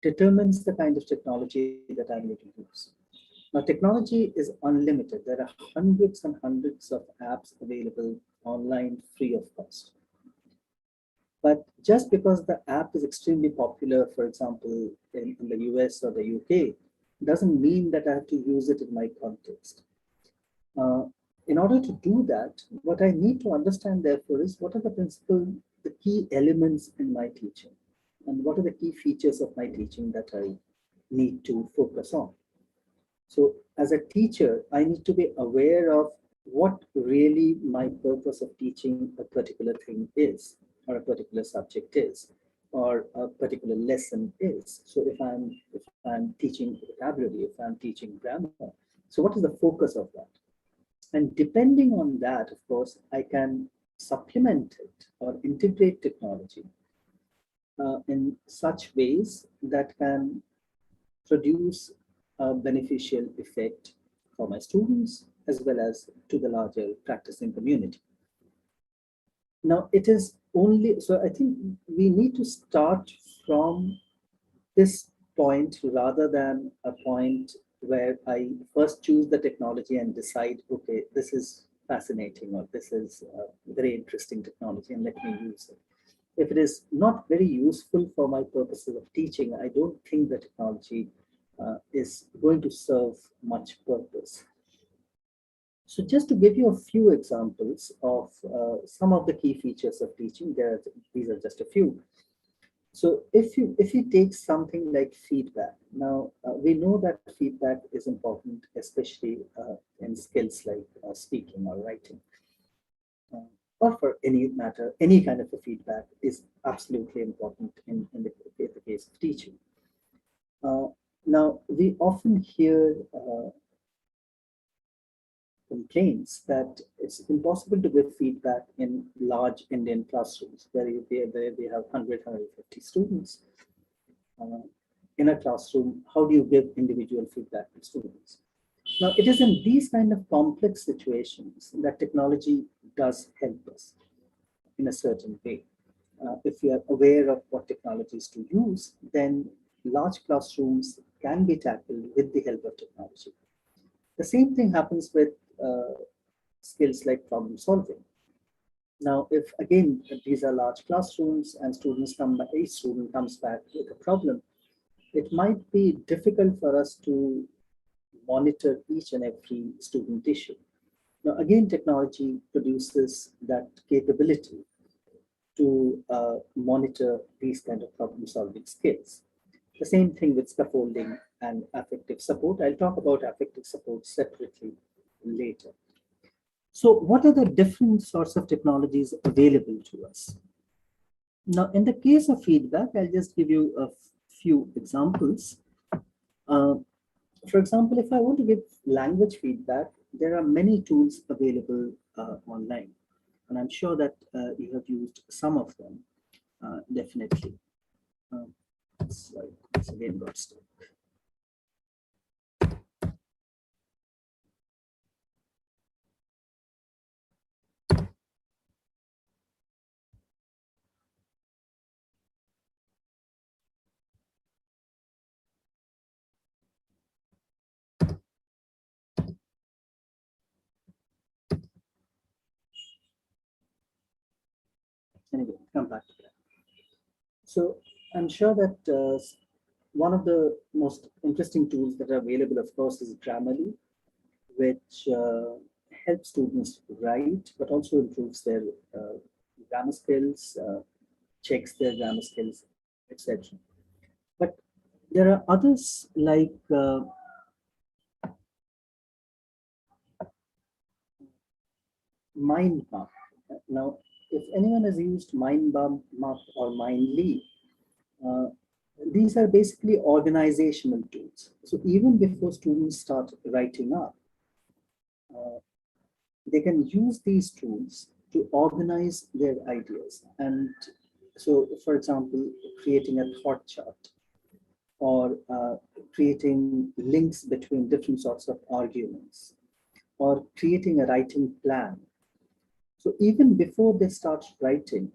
determines the kind of technology that I'm going to use. Now, technology is unlimited. There are hundreds and hundreds of apps available online free of cost. But just because the app is extremely popular, for example, in the US or the UK, doesn't mean that I have to use it in my context. In order to do that, what I need to understand, therefore, is what are the key elements in my teaching, and what are the key features of my teaching that I need to focus on. So as a teacher, I need to be aware of what really my purpose of teaching a particular thing is, or a particular subject is, or a particular lesson is. So if I'm teaching vocabulary, if I'm teaching grammar, so what is the focus of that? And depending on that, of course, I can supplement it or integrate technology in such ways that can produce a beneficial effect for my students as well as to the larger practicing community. Now, it is only, so I think we need to start from this point rather than a point where I first choose the technology and decide, okay, this is fascinating, or this is a very interesting technology and let me use it. If it is not very useful for my purposes of teaching, I don't think the technology is going to serve much purpose. So just to give you a few examples of some of the key features of teaching, these are just a few. So if you take something like feedback, now we know that feedback is important, especially in skills like speaking or writing. Or for any matter, any kind of a feedback is absolutely important in the case of teaching. Now, we often hear complaints that it's impossible to give feedback in large Indian classrooms where they have 100, 150 students. In a classroom, how do you give individual feedback to students? Now, it is in these kind of complex situations that technology does help us in a certain way. If you are aware of what technologies to use, then large classrooms can be tackled with the help of technology. The same thing happens with skills like problem solving. Now, if again, these are large classrooms and each student comes back with a problem, it might be difficult for us to monitor each and every student issue. Now, again, technology produces that capability to monitor these kind of problem-solving skills. The same thing with scaffolding and affective support. I'll talk about affective support separately later. So what are the different sorts of technologies available to us? Now, in the case of feedback, I'll just give you a few examples. For example, if I want to give language feedback, there are many tools available online. And I'm sure that you have used some of them, definitely. Sorry, it's again got stuck. Anyway, come back to that. So I'm sure that one of the most interesting tools that are available, of course, is Grammarly, which helps students write, but also improves their grammar skills, checks their grammar skills, etc. But there are others like MindMap. Now, if anyone has used MindMap or Mindly, uh, these are basically organizational tools. So even before students start writing up, they can use these tools to organize their ideas. And so, for example, creating a thought chart or creating links between different sorts of arguments or creating a writing plan. So even before they start writing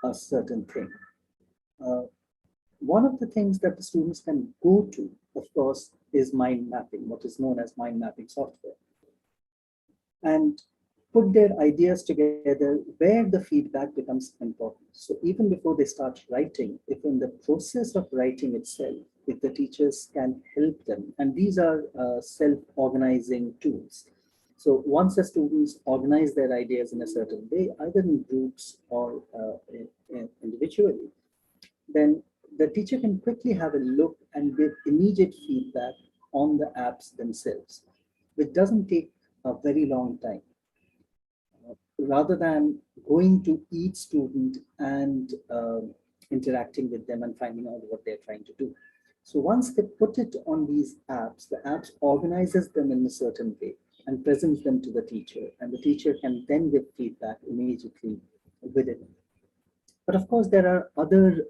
a certain thing, uh, one of the things that the students can go to, of course, is mind mapping, what is known as mind mapping software, and put their ideas together where the feedback becomes important. So even before they start writing, if in the process of writing itself, if the teachers can help them, and these are self-organizing tools. So once the students organize their ideas in a certain way, either in groups or individually, then the teacher can quickly have a look and give immediate feedback on the apps themselves, which doesn't take a very long time. Rather than going to each student and interacting with them and finding out what they're trying to do. So once they put it on these apps, the apps organizes them in a certain way and presents them to the teacher, and the teacher can then give feedback immediately within it. But of course, there are other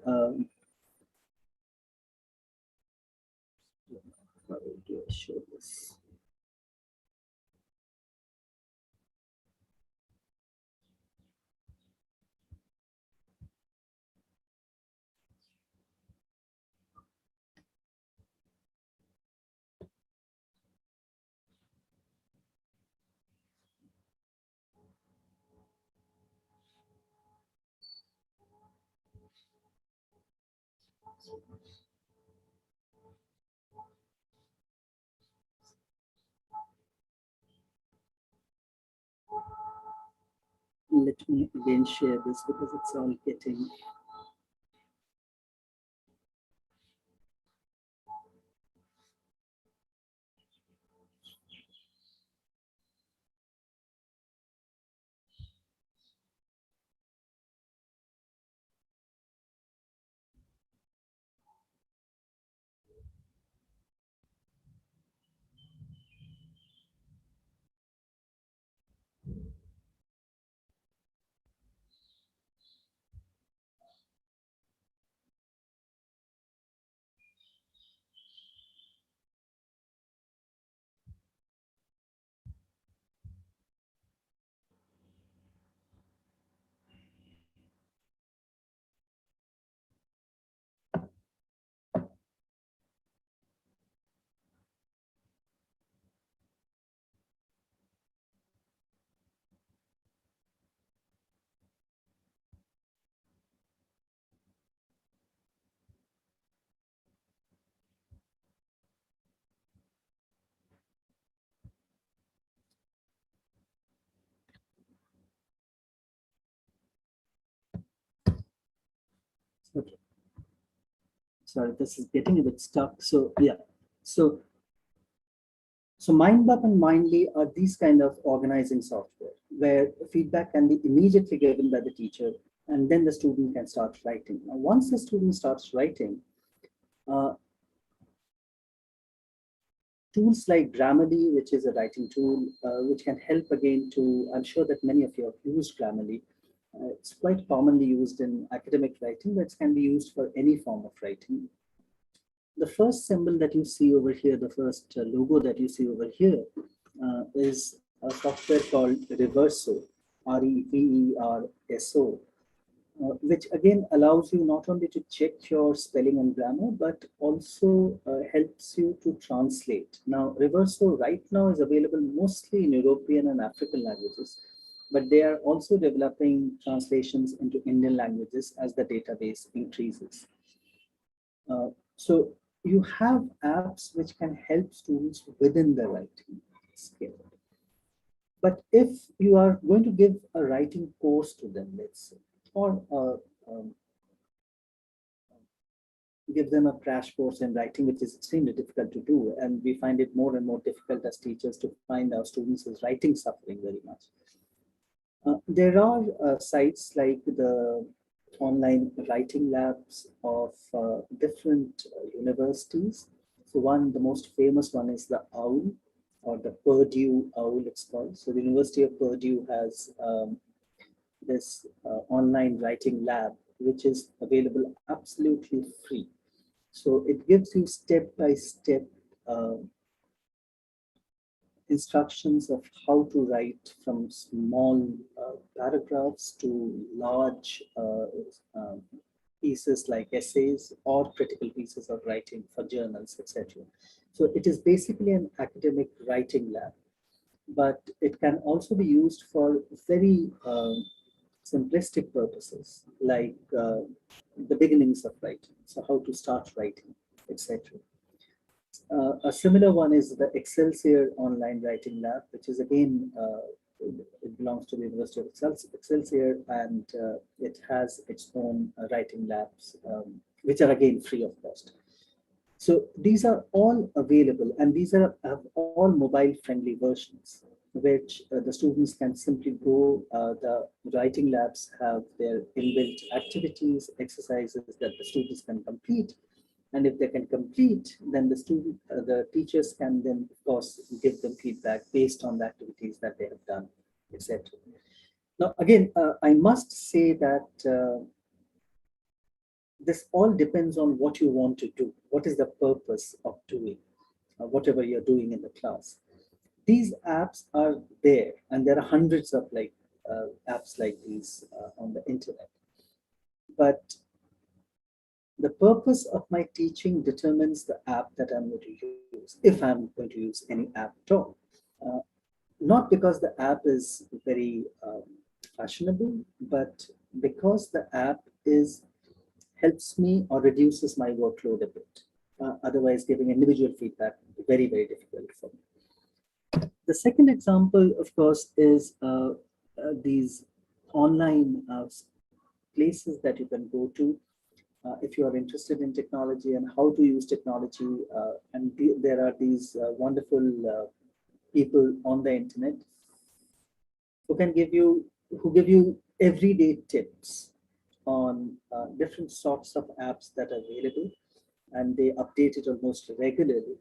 how do I show this? Let me again share this because it's all getting. Okay. Sorry, this is getting a bit stuck. So yeah. So MindMap and Mindly are these kind of organizing software where feedback can be immediately given by the teacher, and then the student can start writing. Now, once the student starts writing, uh, tools like Grammarly, which is a writing tool, which can help again to, I'm sure that many of you have used Grammarly. It's quite commonly used in academic writing, but it can be used for any form of writing. The first symbol that you see over here, the first logo that you see over here, is a software called Reverso, Reverso, which again allows you not only to check your spelling and grammar, but also helps you to translate. Now, Reverso right now is available mostly in European and African languages, but they are also developing translations into Indian languages as the database increases. So you have apps which can help students within the writing skill. But if you are going to give a writing course to them, let's say, or give them a crash course in writing, which is extremely difficult to do, and we find it more and more difficult as teachers to find our students' writing suffering very much. There are sites like the online writing labs of different universities. So one, the most famous one is the OWL, or the Purdue OWL it's called. So the University of Purdue has this online writing lab, which is available absolutely free. So it gives you step-by-step instructions of how to write from small paragraphs to large pieces like essays or critical pieces of writing for journals, etc. So it is basically an academic writing lab, but it can also be used for very simplistic purposes like the beginnings of writing, so how to start writing, etc. A similar one is the Excelsior Online Writing Lab, which is again, it belongs to the University of Excelsior, and it has its own writing labs, which are again free of cost. So these are all available, and these are all mobile-friendly versions, which the students can simply go. The writing labs have their inbuilt activities, exercises that the students can complete. And if they can complete, then the teachers can then, of course, give them feedback based on the activities that they have done, etc. Now, again, I must say that this all depends on what you want to do. What is the purpose of doing whatever you're doing in the class? These apps are there, and there are hundreds of apps like these on the internet. But the purpose of my teaching determines the app that I'm going to use, if I'm going to use any app at all. Not because the app is very fashionable, but because the app helps me or reduces my workload a bit. Otherwise, giving individual feedback is very, very difficult for me. The second example, of course, is these online places that you can go to if you are interested in technology and how to use technology. And there are these wonderful people on the internet who give you everyday tips on different sorts of apps that are available, and they update it almost regularly.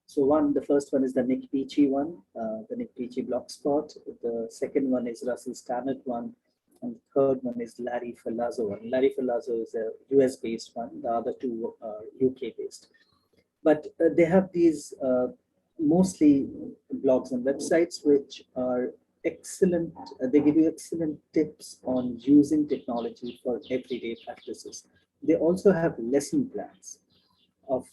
So the first one is the Nick Peachy one, the Nick Peachy Blogspot. The second one is Russell Stannard one, and the third one is Larry Falazzo one. Larry Falazzo is a US-based one. The other two are UK-based. But they have these mostly blogs and websites which are excellent. They give you excellent tips on using technology for everyday practices. They also have lesson plans of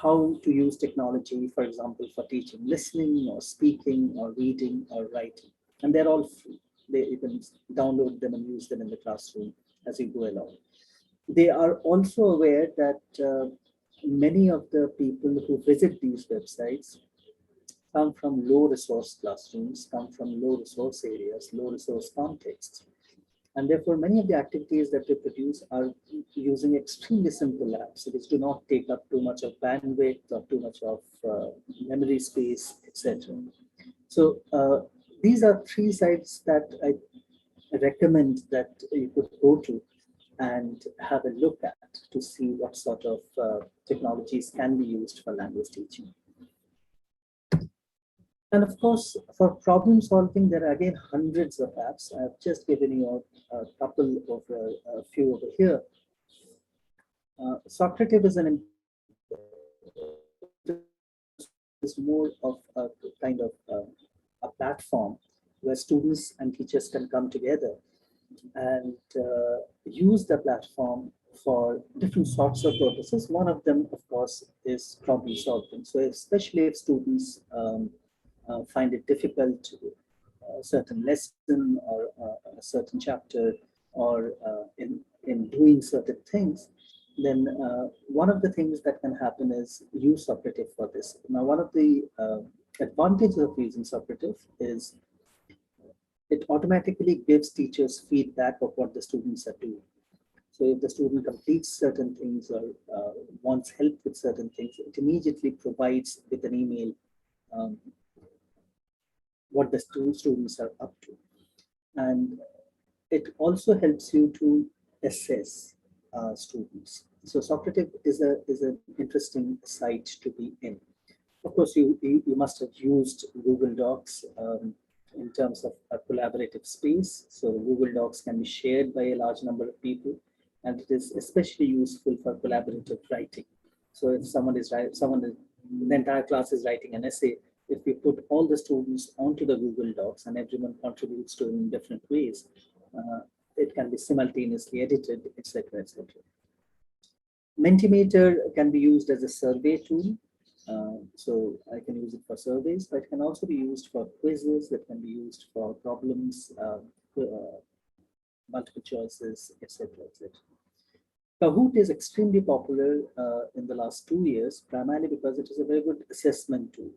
how to use technology, for example, for teaching listening or speaking or reading or writing. And they're all free. You can download them and use them in the classroom as you go along. They are also aware that many of the people who visit these websites come from low resource classrooms, come from low resource areas, low resource contexts. And therefore, many of the activities that they produce are using extremely simple apps, which do not take up too much of bandwidth or too much of memory space, etc. So these are three sites that I recommend that you could go to and have a look at to see what sort of technologies can be used for language teaching. And of course, for problem solving, there are again hundreds of apps. I've just given you a couple of a few over here. Socrative is more of a kind of a platform where students and teachers can come together and use the platform for different sorts of purposes. One of them, of course, is problem solving. So especially if students find it difficult to a certain lesson or a certain chapter or in doing certain things, then one of the things that can happen is use Socrative for this. Now, one of the advantages of using Socrative is it automatically gives teachers feedback of what the students are doing. So if the student completes certain things or wants help with certain things, it immediately provides with an email what the students are up to. And it also helps you to assess students. So Socrative is an interesting site to be in. Of course, you must have used Google Docs in terms of a collaborative space. So Google Docs can be shared by a large number of people, and it is especially useful for collaborative writing. So if the entire class is writing an essay, if we put all the students onto the Google Docs and everyone contributes to it in different ways, it can be simultaneously edited, etc., etc. Mentimeter can be used as a survey tool. So I can use it for surveys, but it can also be used for quizzes, that can be used for problems, multiple choices, etc., etc. Kahoot is extremely popular in the last 2 years, primarily because it is a very good assessment tool.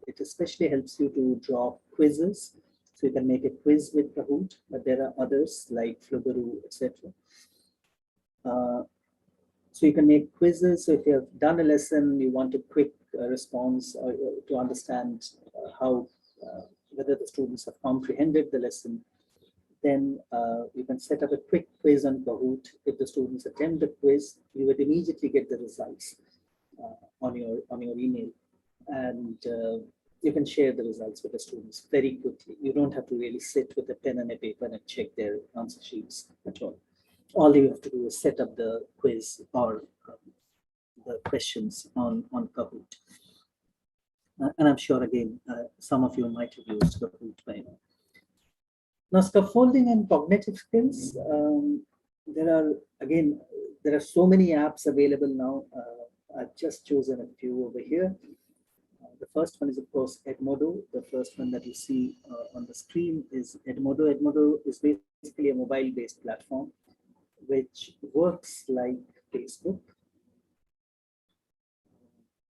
It especially helps you to draw quizzes. So you can make a quiz with Kahoot, but there are others like Flugaroo, etc. So you can make quizzes. So if you have done a lesson, you want a quick response or to understand how whether the students have comprehended the lesson, then you can set up a quick quiz on Kahoot. If the students attempt the quiz, you would immediately get the results on your email, and you can share the results with the students very quickly. You don't have to really sit with a pen and a paper and check their answer sheets at all. All you have to do is set up the quiz or the questions on Kahoot. And I'm sure, again, some of you might have used Kahoot by now. Now, scaffolding and cognitive skills, there are so many apps available now. I've just chosen a few over here. The first one is, of course, Edmodo. The first one that you see on the screen is Edmodo. Edmodo is basically a mobile-based platform which works like Facebook.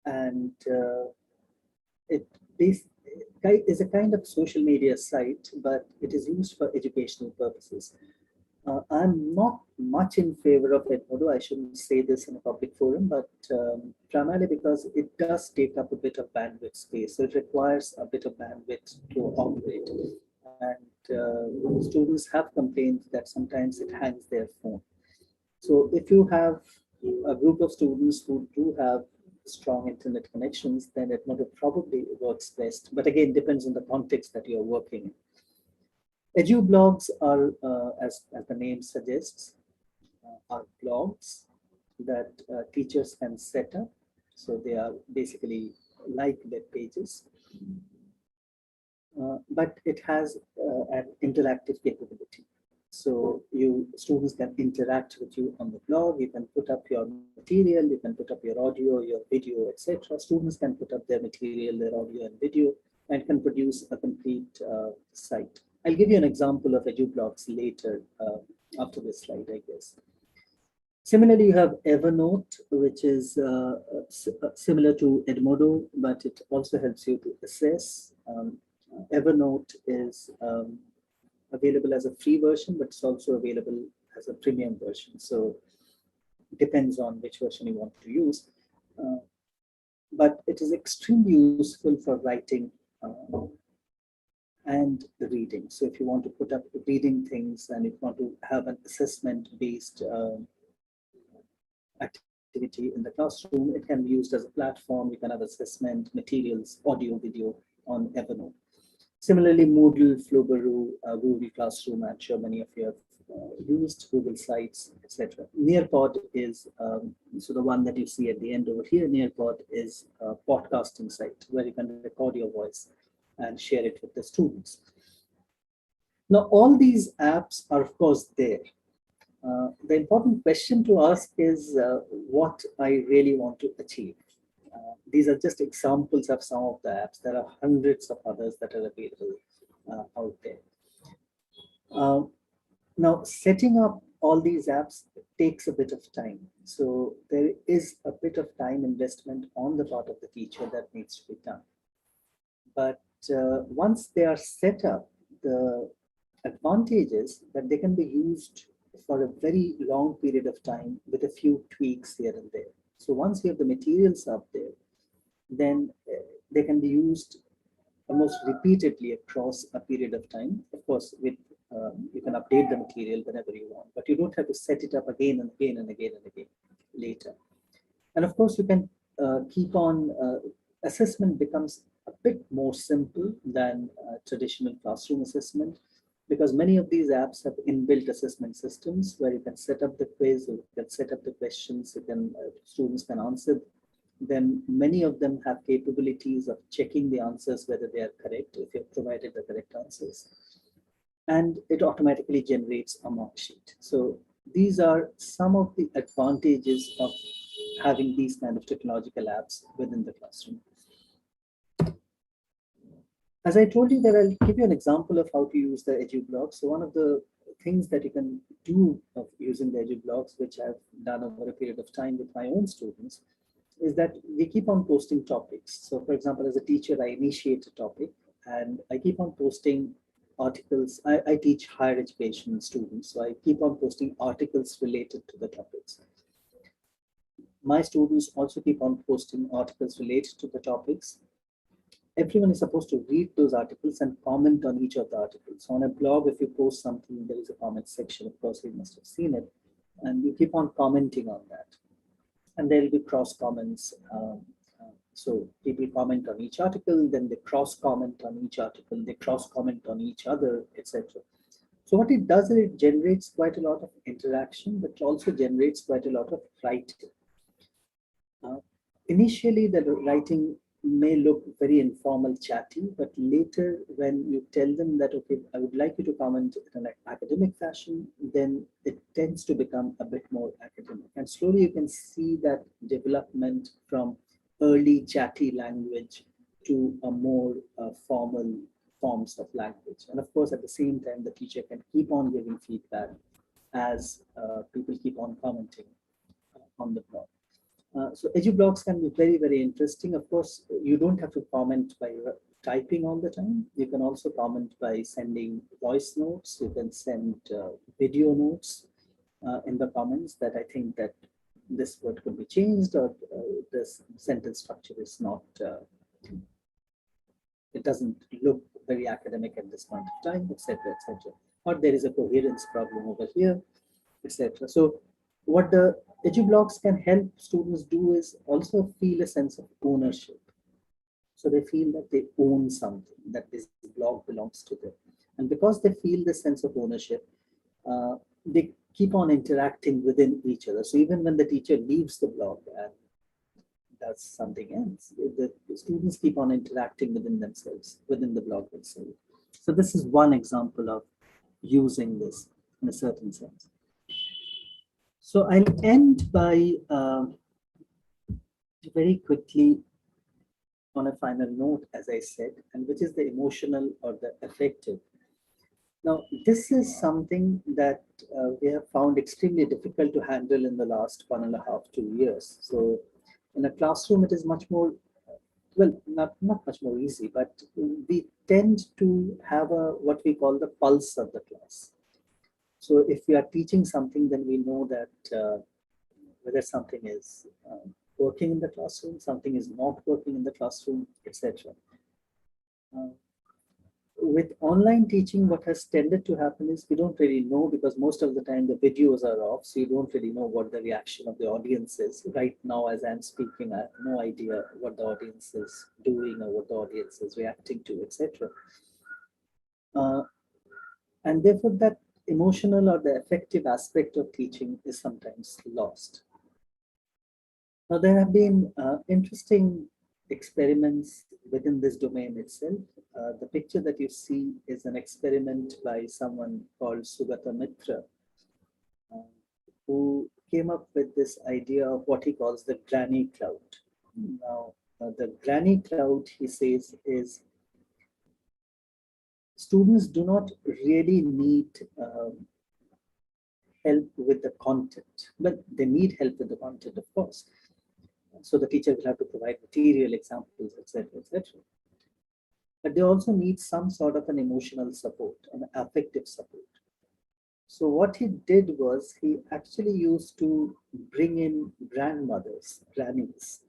And it is a kind of social media site, but it is used for educational purposes. I'm not much in favor of Edmodo. I shouldn't say this in a public forum, but primarily because it does take up a bit of bandwidth space. So it requires a bit of bandwidth to operate. And students have complained that sometimes it hangs their phone. So if you have a group of students who do have strong internet connections, then Edmodo probably works best. But again, depends on the context that you're working in. EduBlogs are, as the name suggests, are blogs that teachers can set up. So they are basically like web pages, but it has an interactive capability. So students can interact with you on the blog. You can put up your material, you can put up your audio, your video, etc. Students can put up their material, their audio and video, and can produce a complete site. I'll give you an example of EduBlogs later after this slide, I guess. Similarly, you have Evernote, which is similar to Edmodo, but it also helps you to assess. Evernote is available as a free version, but it's also available as a premium version. So it depends on which version you want to use. But it is extremely useful for writing and the reading. So if you want to put up reading things and if you want to have an assessment-based activity in the classroom, it can be used as a platform. You can have assessment materials, audio, video on Evernote. Similarly, Moodle, Flowbaroo, Google Classroom, I'm sure many of you have used, Google Sites, etc. Nearpod is, so the one that you see at the end over here, Nearpod is a podcasting site where you can record your voice and share it with the students. Now, all these apps are, of course, there. The important question to ask is what I really want to achieve. These are just examples of some of the apps. There are hundreds of others that are available out there. Now, setting up all these apps takes a bit of time. So there is a bit of time investment on the part of the teacher that needs to be done. But once they are set up, the advantage is that they can be used for a very long period of time with a few tweaks here and there. So once you have the materials up there, then they can be used almost repeatedly across a period of time. Of course, with you can update the material whenever you want, but you don't have to set it up again and again and again and again later. And of course, you can keep on, assessment becomes a bit more simple than traditional classroom assessment, because many of these apps have inbuilt assessment systems where you can set up the quiz, you can set up the questions, you can, students can answer them. Many of them have capabilities of checking the answers, whether they are correct, if you have provided the correct answers. And it automatically generates a mark sheet. So these are some of the advantages of having these kind of technological apps within the classroom. As I told you that I'll give you an example of how to use the EduBlocks. So one of the things that you can do of using the EduBlocks, which I've done over a period of time with my own students, is that we keep on posting topics. So for example, as a teacher, I initiate a topic and I keep on posting articles. I teach higher education students, so I keep on posting articles related to the topics. My students also keep on posting articles related to the topics. Everyone is supposed to read those articles and comment on each of the articles. So on a blog, if you post something, there is a comment section. Of course, you must have seen it. And you keep on commenting on that. And there will be cross comments. So people comment on each article, then they cross comment on each article, they cross comment on each other, etc. So what it does is it generates quite a lot of interaction, but also generates quite a lot of writing. Initially, the writing may look very informal, chatty, but later when you tell them that, okay, I would like you to comment in an academic fashion, then it tends to become a bit more academic. And slowly you can see that development from early chatty language to a more formal forms of language. And of course, at the same time, the teacher can keep on giving feedback as people keep on commenting on the blog. So EduBlocks can be very, very interesting. Of course, you don't have to comment by typing all the time. You can also comment by sending voice notes. You can send video notes in the comments that I think that this word could be changed, or this sentence structure is not, it doesn't look very academic at this point of time, etc., etc. Or there is a coherence problem over here, etc. So what the EduBlocks can help students do is also feel a sense of ownership. So they feel that they own something, that this blog belongs to them. And because they feel this sense of ownership, they keep on interacting within each other. So even when the teacher leaves the blog and does something else, the students keep on interacting within themselves, within the blog itself. So this is one example of using this in a certain sense. So I'll end by very quickly on a final note, as I said, and which is the emotional or the affective. Now, this is something that we have found extremely difficult to handle in the last 1.5 to 2 years. So in a classroom, it is much more, well, not much more easy, but we tend to have what we call the pulse of the class. So if we are teaching something, then we know that whether something is working in the classroom, something is not working in the classroom, etc. With online teaching, what has tended to happen is we don't really know, because most of the time the videos are off, so you don't really know what the reaction of the audience is. Right now, as I'm speaking, I have no idea what the audience is doing or what the audience is reacting to, etc. And therefore, that emotional or the affective aspect of teaching is sometimes lost. Now, there have been interesting experiments within this domain itself. The picture that you see is an experiment by someone called Sugata Mitra, who came up with this idea of what he calls the granny cloud. Now, the granny cloud, he says, is students do not really need help with the content, but they need help with the content, of course. So the teacher will have to provide material, examples, etc., etc. But they also need some sort of an emotional support, an affective support. So what he did was he actually used to bring in grandmothers, grannies,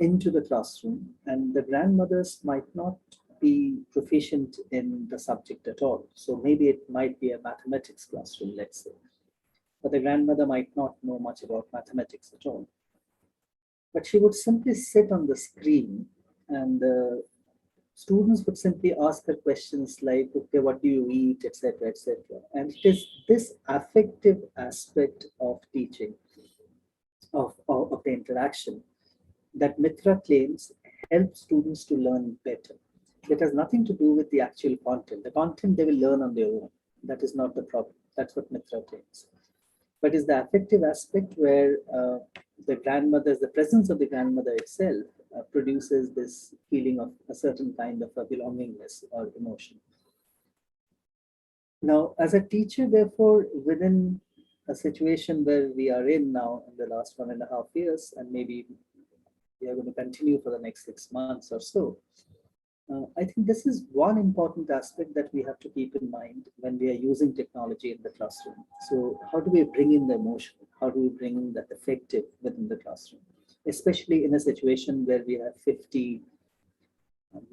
into the classroom, and the grandmothers might not be proficient in the subject at all. So maybe it might be a mathematics classroom, let's say, but the grandmother might not know much about mathematics at all. But she would simply sit on the screen, and students would simply ask her questions like, okay, what do you eat, etc., etc. And it is this affective aspect of teaching, of the interaction, that Mitra claims helps students to learn better. It has nothing to do with the actual content. The content they will learn on their own. That is not the problem. That's what Mitra claims. But it's the affective aspect where the presence of the grandmother itself produces this feeling of a certain kind of a belongingness or emotion. Now, as a teacher, therefore, within a situation where we are in now in the last 1.5 years, and maybe we are going to continue for the next 6 months or so, I think this is one important aspect that we have to keep in mind when we are using technology in the classroom. So how do we bring in the emotion? How do we bring in that affective within the classroom? Especially in a situation where we have 50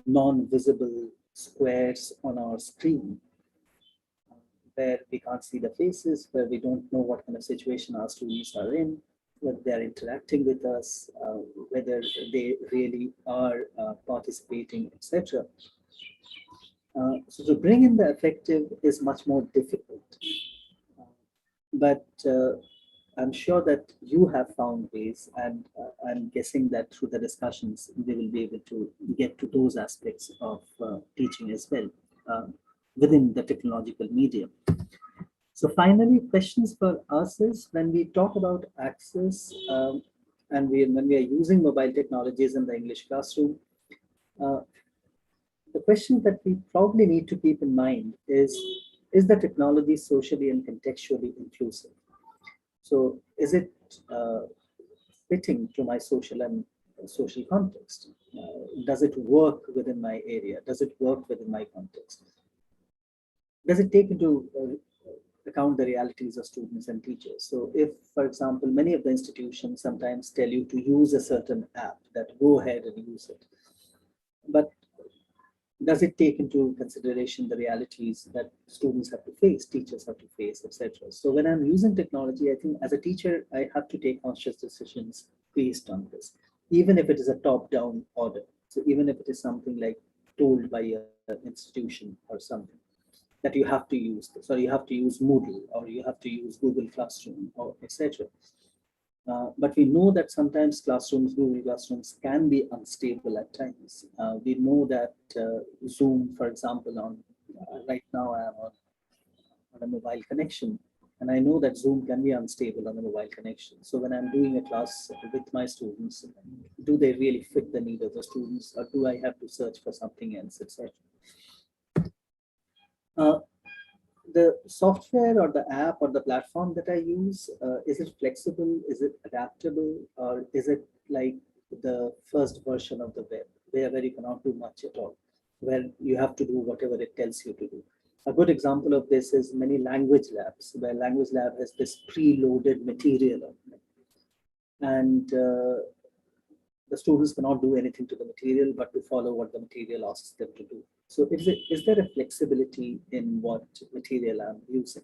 non-visible squares on our screen, where we can't see the faces, where we don't know what kind of situation our students are in, whether they're interacting with us, whether they really are participating, etc. So to bring in the affective is much more difficult. But I'm sure that you have found ways, and I'm guessing that through the discussions, they will be able to get to those aspects of teaching as well within the technological medium. So finally, questions for us is, when we talk about access and when we are using mobile technologies in the English classroom, the question that we probably need to keep in mind is the technology socially and contextually inclusive? So is it fitting to my social context? Does it work within my area? Does it work within my context? Does it take into account the realities of students and teachers? So if, for example, many of the institutions sometimes tell you to use a certain app, that go ahead and use it. But does it take into consideration the realities that students have to face, teachers have to face, etc.? So when I'm using technology, I think as a teacher, I have to take conscious decisions based on this, even if it is a top-down order. So even if it is something like told by an institution or something, that you have to use this, or you have to use Moodle, or you have to use Google Classroom, or etc. But we know that sometimes Google Classrooms can be unstable at times. We know that Zoom, for example, right now I am on a mobile connection, and I know that Zoom can be unstable on a mobile connection. So when I'm doing a class with my students, do they really fit the need of the students, or do I have to search for something else, etc.? The software or the app or the platform that I use, is it flexible? Is it adaptable? Or is it like the first version of the web? where you cannot do much at all, where you have to do whatever it tells you to do. A good example of this is many language labs, where language lab has this preloaded material on it. And the students cannot do anything to the material but to follow what the material asks them to do. So is there a flexibility in what material I'm using?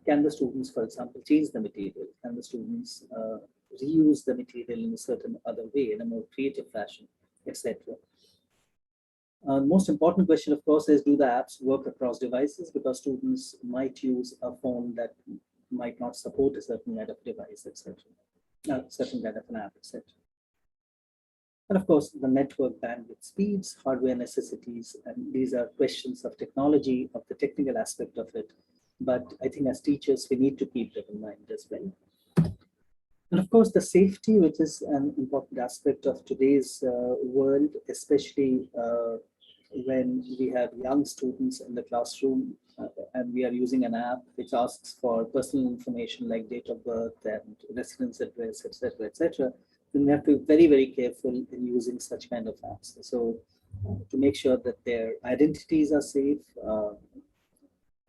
Can the students, for example, change the material? Can the students reuse the material in a certain other way, in a more creative fashion, etc.? Most important question, of course, is do the apps work across devices? Because students might use a phone that might not support a certain kind of device, etc., certain kind of an app, etc. And of course, the network bandwidth speeds, hardware necessities, and these are questions of technology, of the technical aspect of it. But I think as teachers, we need to keep that in mind as well. And of course, the safety, which is an important aspect of today's world, especially when we have young students in the classroom and we are using an app which asks for personal information like date of birth and residence address, etc., etc., then we have to be very, very careful in using such kind of apps. So to make sure that their identities are safe,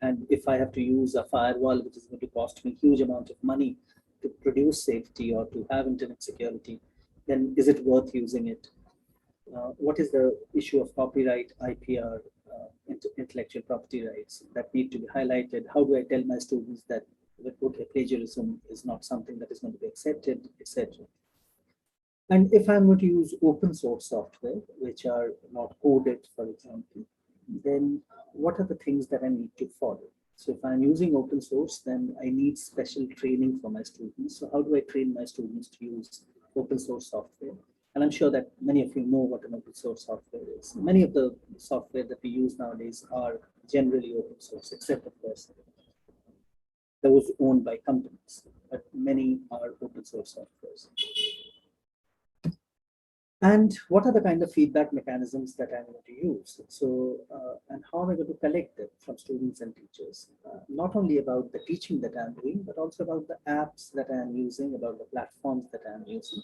and if I have to use a firewall, which is going to cost me a huge amount of money to produce safety or to have internet security, then is it worth using it? What is the issue of copyright, IPR, intellectual property rights that need to be highlighted? How do I tell my students that okay, plagiarism is not something that is going to be accepted, etc.? And if I'm going to use open source software, which are not coded, for example, then what are the things that I need to follow? So if I'm using open source, then I need special training for my students. So how do I train my students to use open source software? And I'm sure that many of you know what an open source software is. Many of the software that we use nowadays are generally open source, except of course those owned by companies, but many are open source softwares. And what are the kind of feedback mechanisms that I'm going to use? So, and how am I going to collect them from students and teachers? Not only about the teaching that I'm doing, but also about the apps that I'm using, about the platforms that I'm using,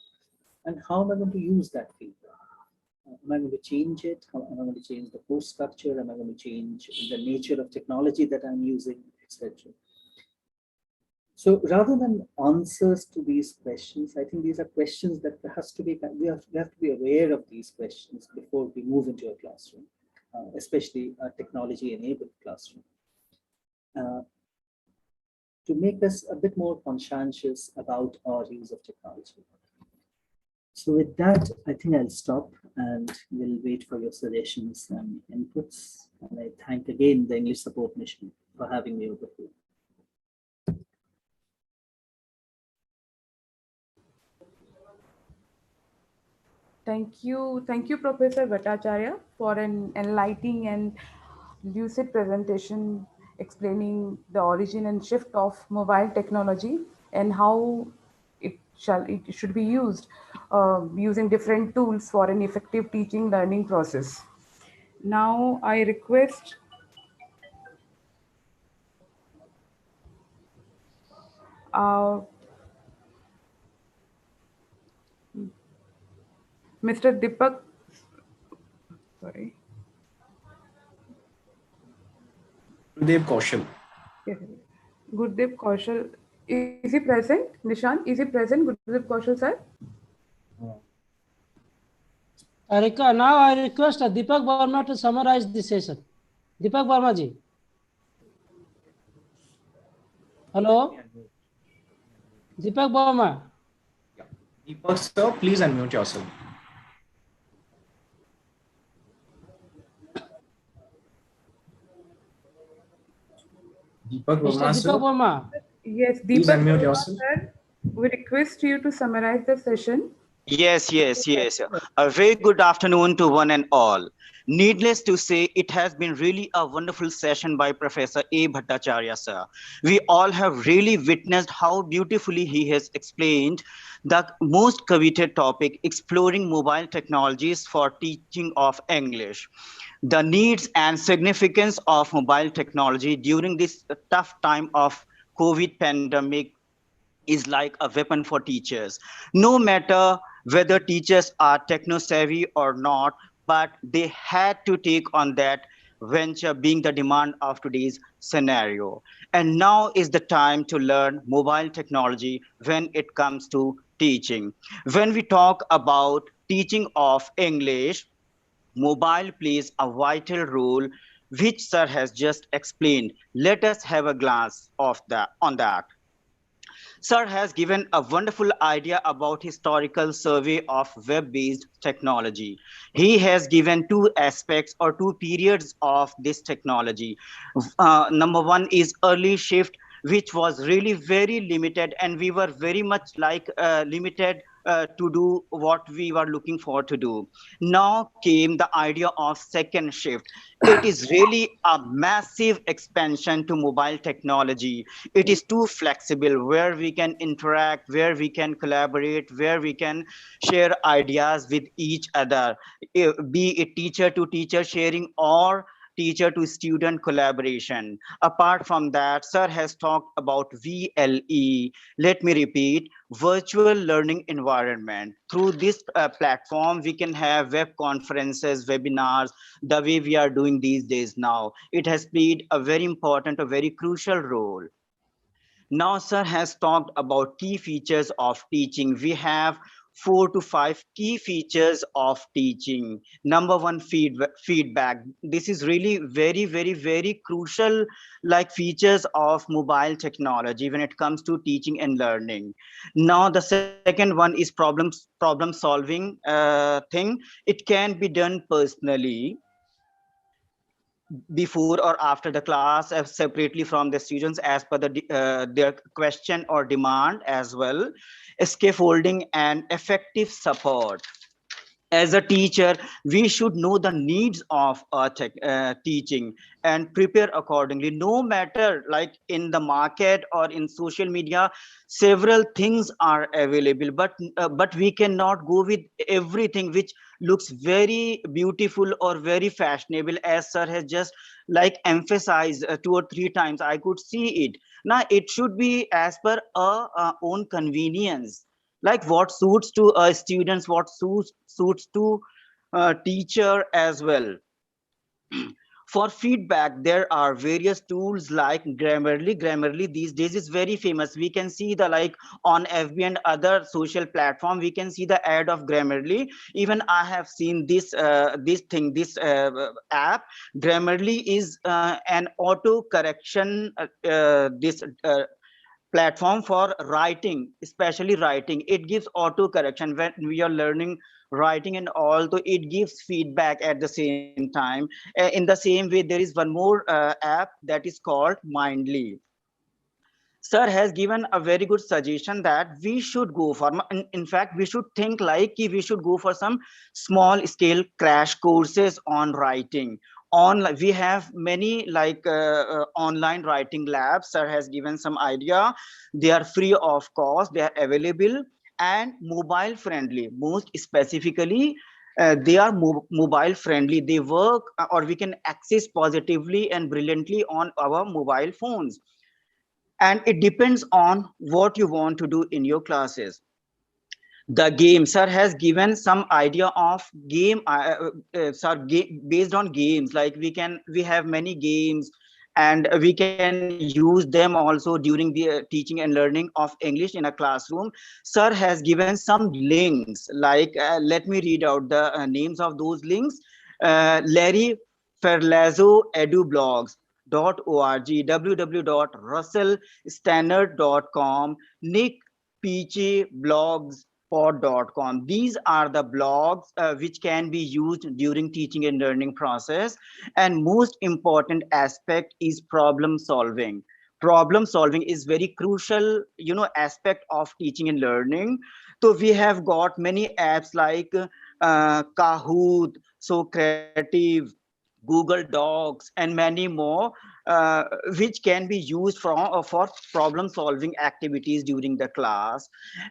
and how am I going to use that feedback? Am I going to change it? How am I going to change the course structure? Am I going to change the nature of technology that I'm using, etc.? So rather than answers to these questions, I think these are questions that we have to be aware of these questions before we move into a classroom, especially a technology-enabled classroom, to make us a bit more conscientious about our use of technology. So with that, I think I'll stop and we'll wait for your suggestions and inputs. And I thank again the English Support Mission for having me over here. Thank you, Professor Bhattacharya, for an enlightening and lucid presentation explaining the origin and shift of mobile technology and how it should be used using different tools for an effective teaching learning process. Now I request Mr. Deepak, sorry, Gurudev Kaushal. yes, Gurdeep Kaushal. Is he present? Nishant, is he present? Gurdeep Kaushal, sir? Now I request Deepak Verma to summarize the session. Deepak Verma ji. Hello? Deepak Verma. Yeah. Deepak sir, please unmute yourself. Deepak Mr. Verma sir, Deepak Verma. Yes, please Deepak unmute Verma, yourself. sir, we request you to summarize the session. Yes. A very good afternoon to one and all. Needless to say, it has been really a wonderful session by Professor A. Bhattacharya, sir. We all have really witnessed how beautifully he has explained the most coveted topic, exploring mobile technologies for teaching of English. The needs and significance of mobile technology during this tough time of COVID pandemic is like a weapon for teachers. No matter whether teachers are techno savvy or not, but they had to take on that venture, being the demand of today's scenario. And now is the time to learn mobile technology when it comes to teaching. When we talk about teaching of English, mobile plays a vital role, which sir has just explained. Let us have a glance of that on that. Sir has given a wonderful idea about historical survey of web-based technology. He has given two aspects or two periods of this technology. Number one is early shift, which was really very limited, and we were very much like limited to do what we were looking for to do. Now came the idea of second shift. It is really a massive expansion to mobile technology. It is too flexible, where we can interact, where we can collaborate, where we can share ideas with each other, be it teacher to teacher sharing or teacher to student collaboration. Apart from that, sir has talked about VLE. Let me repeat, virtual learning environment. Through this platform, we can have web conferences, webinars, the way we are doing these days now. It has played a very important, a very crucial role. Now, sir has talked about key features of teaching. We have 4 to 5 key features of teaching. Number one, feedback. This is really very, very, very crucial, like features of mobile technology when it comes to teaching and learning. Now, the second one is problem solving thing. It can be done personally, before or after the class, separately from the students as per their question or demand as well. Scaffolding and effective support. As a teacher, we should know the needs of teaching and prepare accordingly. No matter like in the market or in social media, several things are available, but we cannot go with everything which looks very beautiful or very fashionable, as sir has just like emphasized 2 or 3 times. I could see it. Now it should be as per our own convenience, like what suits to students, what suits to teacher as well. For feedback, there are various tools like Grammarly these days is very famous. We can see the like on FB and other social platform, we can see the ad of Grammarly. Even I have seen this app. Grammarly is an auto correction this platform for writing, especially writing. It gives auto correction when we are learning writing, and although it gives feedback at the same time. In the same way, there is one more app that is called Mindly. Sir has given a very good suggestion that we should go for, in fact we should think like we should go for some small scale crash courses on writing. Online, we have many like online writing labs. Sir has given some idea. They are free of cost, they are available and mobile friendly. Most specifically, they are mobile friendly. They work or we can access positively and brilliantly on our mobile phones, and it depends on what you want to do in your classes. The game, sir has given some idea of game, based on games, like we have many games, and we can use them also during the teaching and learning of English in a classroom. Sir has given some links, like let me read out the names of those links. Larry Ferlazzo edublogs.org, www.russellstannard.com, Nick Peachy blogspot.com. These are the blogs which can be used during teaching and learning process. And most important aspect is problem solving. Problem solving is very crucial, aspect of teaching and learning. So we have got many apps like Kahoot, Socrative, Google Docs, and many more, which can be used for problem solving activities during the class.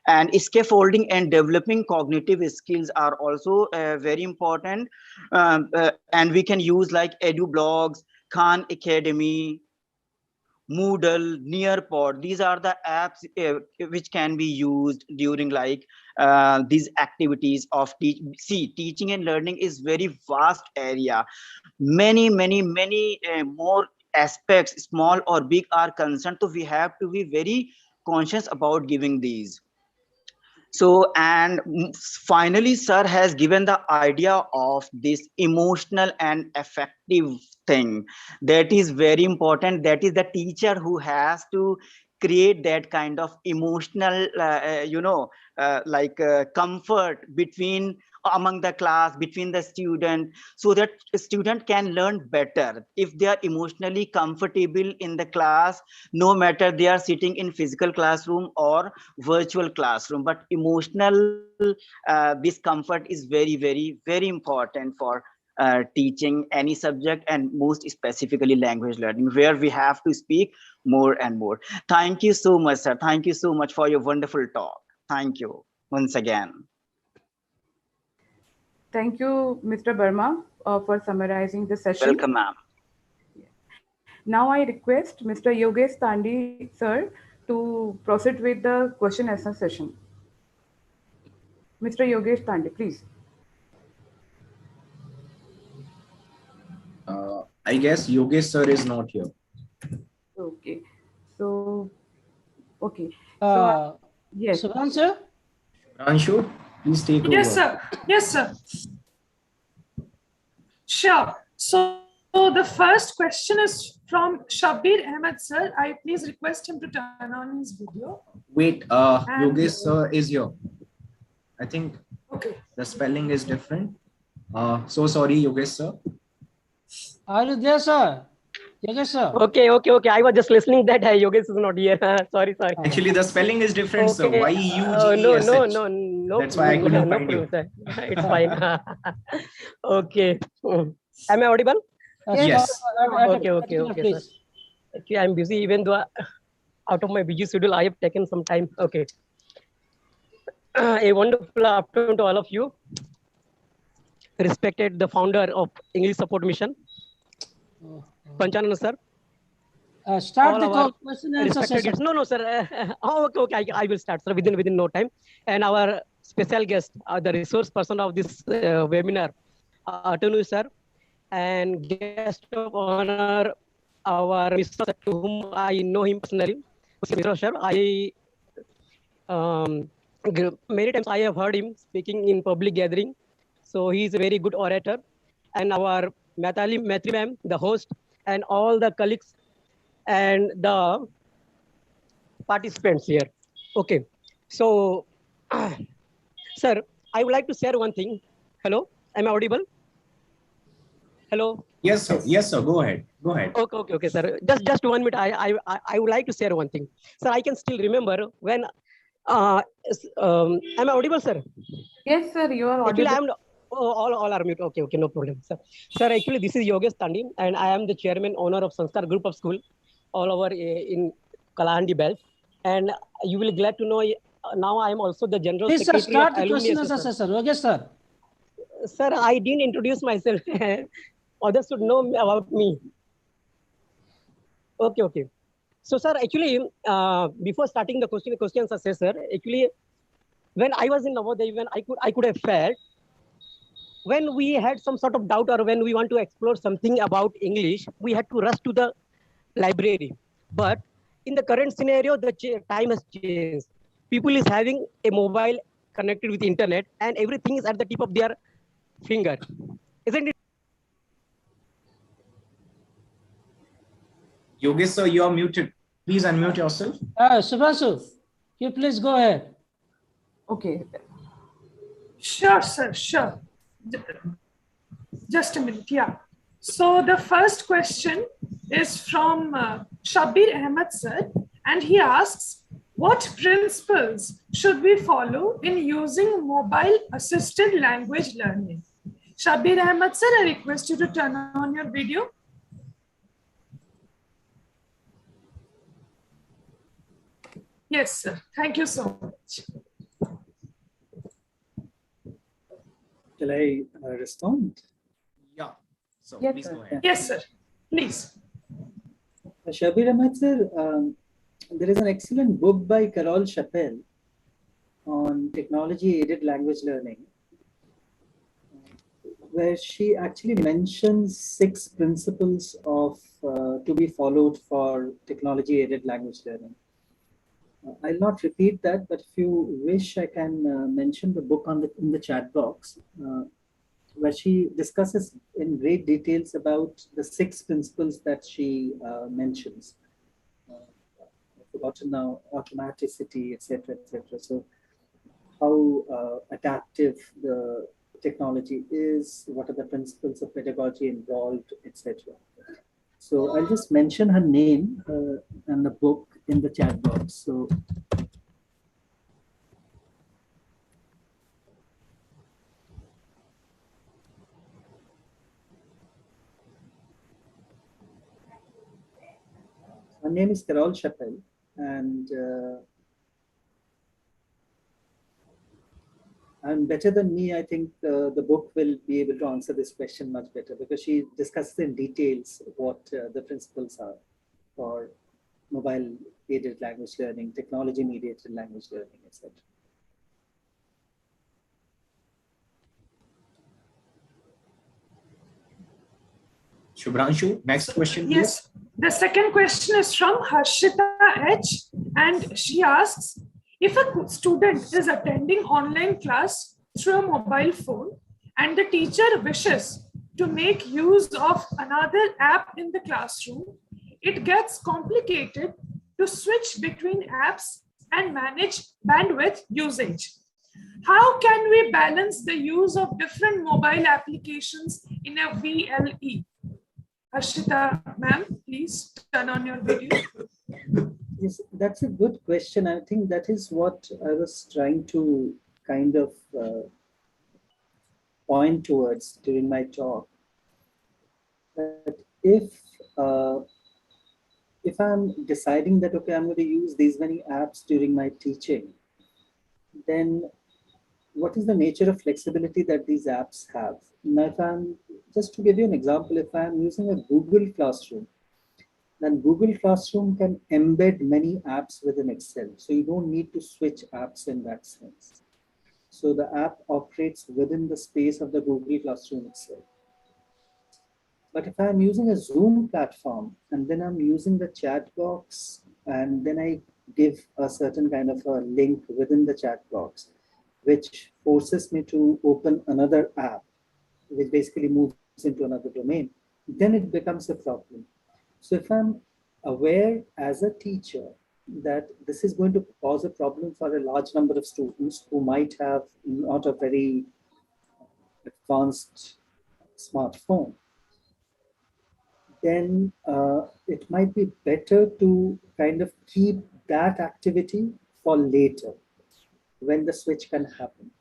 And scaffolding and developing cognitive skills are also very important. And we can use like Edu Blogs, Khan Academy, Moodle, Nearpod. These are the apps which can be used during like these activities of teaching and learning is very vast area. Many more aspects, small or big, are concerned. So we have to be very conscious about giving these. So, and finally, sir has given the idea of this emotional and affective thing. That is very important. That is the teacher who has to create that kind of emotional, comfort between among the class, between the student, so that student can learn better. If they are emotionally comfortable in the class, no matter they are sitting in physical classroom or virtual classroom, but emotional discomfort is very important for teaching any subject, and most specifically language learning, where we have to speak more and more. Thank you so much, sir. Thank you so much for your wonderful talk. Thank you once again. Thank you, Mr. Burma, for summarizing the session. Welcome, ma'am. Now I request Mr. Yogesh Tandi, sir, to proceed with the question answer session. Mr. Yogesh Tandi, please. I guess Yogesh sir is not here. Okay. So, okay. So, yes. Subhan sir? Anshu, please take over. Yes, sir. Yes, sir. Sure. So the first question is from Shabir Ahmed, sir. I please request him to turn on his video. Wait, Yogesh sir is here. I think okay. The spelling is different. So sorry, Yogesh sir. Are you there, sir? Yogesh sir? Okay. I was just listening that Yogesh is not here. sorry. Actually, the spelling is different, sir. Okay. Y-U-G-E-S-H. No. That's why I couldn't no find you. Sir. It's fine. Okay. Am I audible? Yes. Okay, sir. Actually, I'm busy, even though out of my busy schedule, I have taken some time. Okay. A wonderful afternoon to all of you. Respected the founder of English Support Mission, Panchanana sir. Start the question and answer session. No, sir. Okay. I will start, sir, within no time. And our special guest, the resource person of this webinar, Atanu sir, and guest of honor, our Mr. Sir, to whom I know him personally, Mr. Sir. Many times I have heard him speaking in public gathering. So he is a very good orator. And our Matri ma'am, the host, and all the colleagues and the participants here. Okay. So, sir, I would like to share one thing. Hello, am I audible? Hello. Yes, sir. Yes, sir. Go ahead. Okay, sir. Just 1 minute. I would like to share one thing. Sir, I can still remember when. Am I audible, sir? Yes, sir. You are audible. Actually, all are mute. Okay, no problem, sir. Sir, actually, this is Yogesh Tandi, and I am the chairman owner of Sanskar Group of School all over in Kalahandi Belt. And you will glad to know now I am also the general secretary. Please start of the question answer session. Yogesh sir. Sir, I didn't introduce myself. Others should know about me. Okay. So, sir, actually, before starting the question answer, sir, actually, when I was in Navodaya, when I could have felt when we had some sort of doubt or when we want to explore something about English, we had to rush to the library. But in the current scenario, the time has changed. People is having a mobile connected with the internet, and everything is at the tip of their finger, isn't it? Yogesh sir, you are muted. Please unmute yourself. Subhasu, you please go ahead. Okay. Sure, sir. Sure. Just a minute. Yeah. So the first question is from Shabir Ahmed sir, and he asks, what principles should we follow in using mobile assisted language learning? Shabir Ahmed sir, I request you to turn on your video. Yes, sir. Thank you so much. Shall I respond? Yeah. So Yes, please sir. go ahead. Yes, sir. Please. Shabir Ahmed sir, there is an excellent book by Carol Chappell on technology-aided language learning, where she actually mentions 6 principles of to be followed for technology-aided language learning. I'll not repeat that, but if you wish, I can mention the book in the chat box, where she discusses in great details about the 6 principles that she mentions. I've forgotten now, automaticity, etc., etc. So, how adaptive the technology is, what are the principles of pedagogy involved, etc. So I'll just mention her name and the book in the chat box. So her name is Carol Chappell, and better than me, I think the book will be able to answer this question much better, because she discusses in details what the principles are for mobile aided language learning, technology mediated language learning, etc. Shubhranshu, next question, please. Yes, the second question is from Harshita H. And she asks, if a student is attending online class through a mobile phone and the teacher wishes to make use of another app in the classroom, it gets complicated to switch between apps and manage bandwidth usage. How can we balance the use of different mobile applications in a VLE? Harshita, ma'am, please turn on your video. Yes, that's a good question. I think that is what I was trying to kind of point towards during my talk. That if I'm deciding that, okay, I'm going to use these many apps during my teaching, then what is the nature of flexibility that these apps have? Now, if I'm, just to give you an example, if I'm using a Google Classroom, then Google Classroom can embed many apps within Excel. So you don't need to switch apps in that sense. So the app operates within the space of the Google Classroom itself. But if I'm using a Zoom platform and then I'm using the chat box and then I give a certain kind of a link within the chat box, which forces me to open another app, which basically moves into another domain, then it becomes a problem. So if I'm aware as a teacher that this is going to cause a problem for a large number of students who might have not a very advanced smartphone, then it might be better to kind of keep that activity for later when the switch can happen.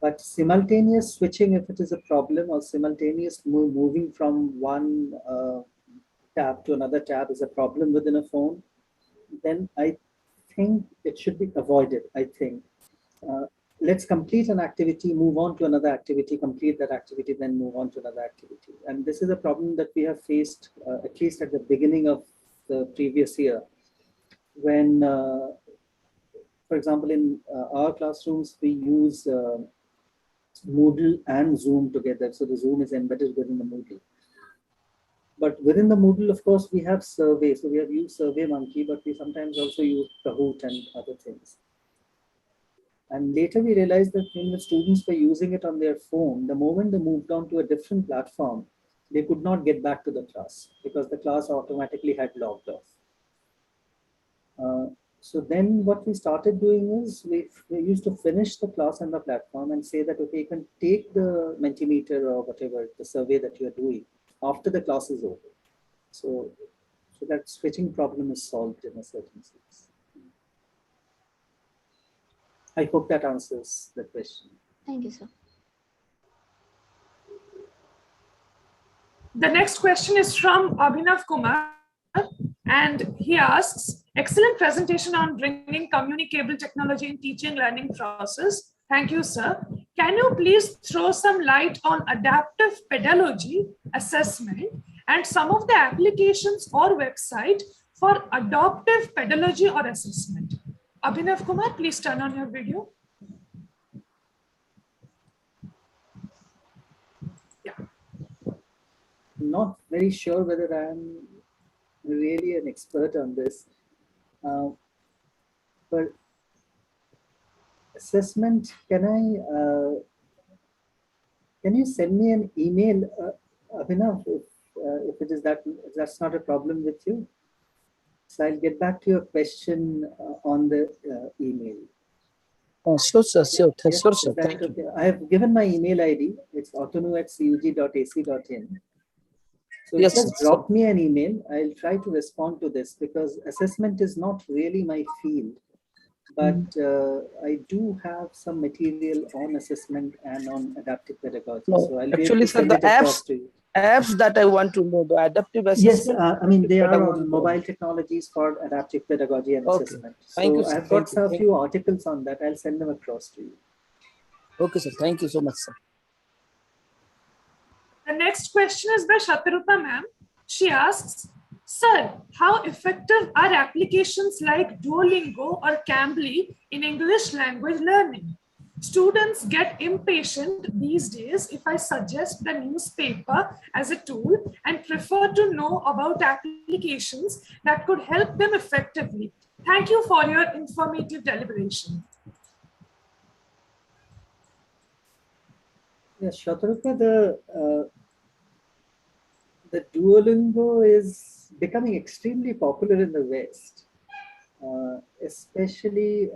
But simultaneous switching, if it is a problem, or simultaneous moving from one tab to another tab is a problem within a phone, then I think it should be avoided. I think let's complete an activity, move on to another activity, complete that activity, then move on to another activity. And this is a problem that we have faced at least at the beginning of the previous year, when, for example, in our classrooms, we use Moodle and Zoom together. So the Zoom is embedded within the Moodle. But within the Moodle, of course, we have survey. So we have used SurveyMonkey, but we sometimes also use Kahoot and other things. And later we realized that when the students were using it on their phone, the moment they moved on to a different platform, they could not get back to the class because the class automatically had logged off. So then what we started doing is we used to finish the class on the platform and say that, okay, you can take the Mentimeter or whatever, the survey that you're doing after the class is over. So that switching problem is solved in a certain sense. I hope that answers the question. Thank you, sir. The next question is from Abhinav Kumar, and he asks, excellent presentation on bringing communicable technology in teaching learning process. Thank you, sir. Can you please throw some light on adaptive pedagogy assessment and some of the applications or website for adaptive pedagogy or assessment. Abhinav Kumar, please turn on your video. Not very sure whether I'm really an expert on this, but assessment, can you send me an email, Abhinav, if it is that, if that's not a problem with you? So I'll get back to your question on the email. Sure, sir. Sure, Yes, sure, sir. is that Thank you. okay? I have given my email ID. It's atanu@cug.ac.in. So Yes, just sir. drop me an email. I'll try to respond to this because assessment is not really my field, but I do have some material on assessment and on adaptive pedagogy. No, So I'll be able actually, to sir, send the it across to you. apps that I want to know, the adaptive Yes, assessment. I mean, they are pedagogy on mobile technologies for adaptive pedagogy and Okay. assessment. Thank you, So sir. I've got Thank you. a few articles on that. I'll send them across to you. Okay, sir. Thank you so much, sir. The next question is by Shatarupa ma'am. She asks, sir, how effective are applications like Duolingo or Cambly in English language learning? Students get impatient these days if I suggest the newspaper as a tool and prefer to know about applications that could help them effectively. Thank you for your informative deliberation. Yes, Shatarupa, the Duolingo is becoming extremely popular in the West, especially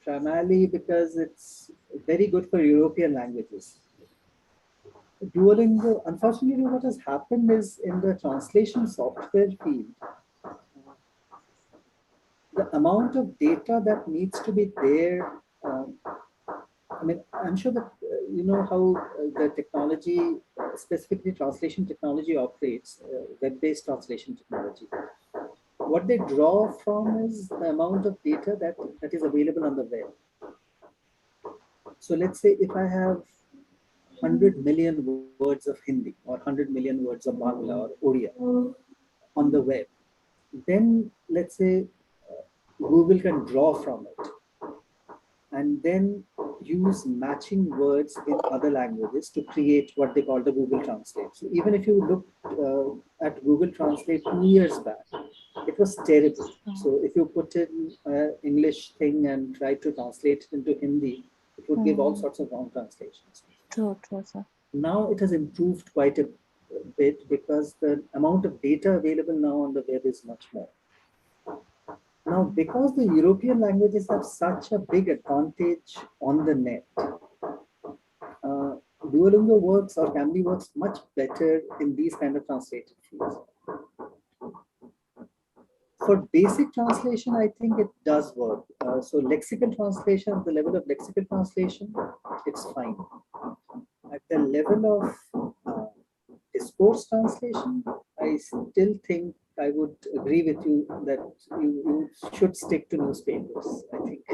primarily because it's very good for European languages. Duolingo, unfortunately, what has happened is in the translation software field, the amount of data that needs to be there. I mean, I'm sure that you know how the technology, specifically translation technology, operates, web-based translation technology. What they draw from is the amount of data that is available on the web. So let's say if I have 100 million words of Hindi or 100 million words of Bangla or Odia on the web, then let's say Google can draw from it and then use matching words in other languages to create what they call the Google Translate. So even if you look at Google Translate 2 years back, it was terrible. So if you put in English thing and try to translate it into Hindi, it would give all sorts of wrong translations. True, sir. Now it has improved quite a bit because the amount of data available now on the web is much more. Now, because the European languages have such a big advantage on the net, Duolingo works or Cambly works much better in these kind of translated fields. For basic translation, I think it does work. So lexical translation, at the level of lexical translation, it's fine. At the level of discourse translation, I still think I would agree with you that you should stick to newspapers, I think.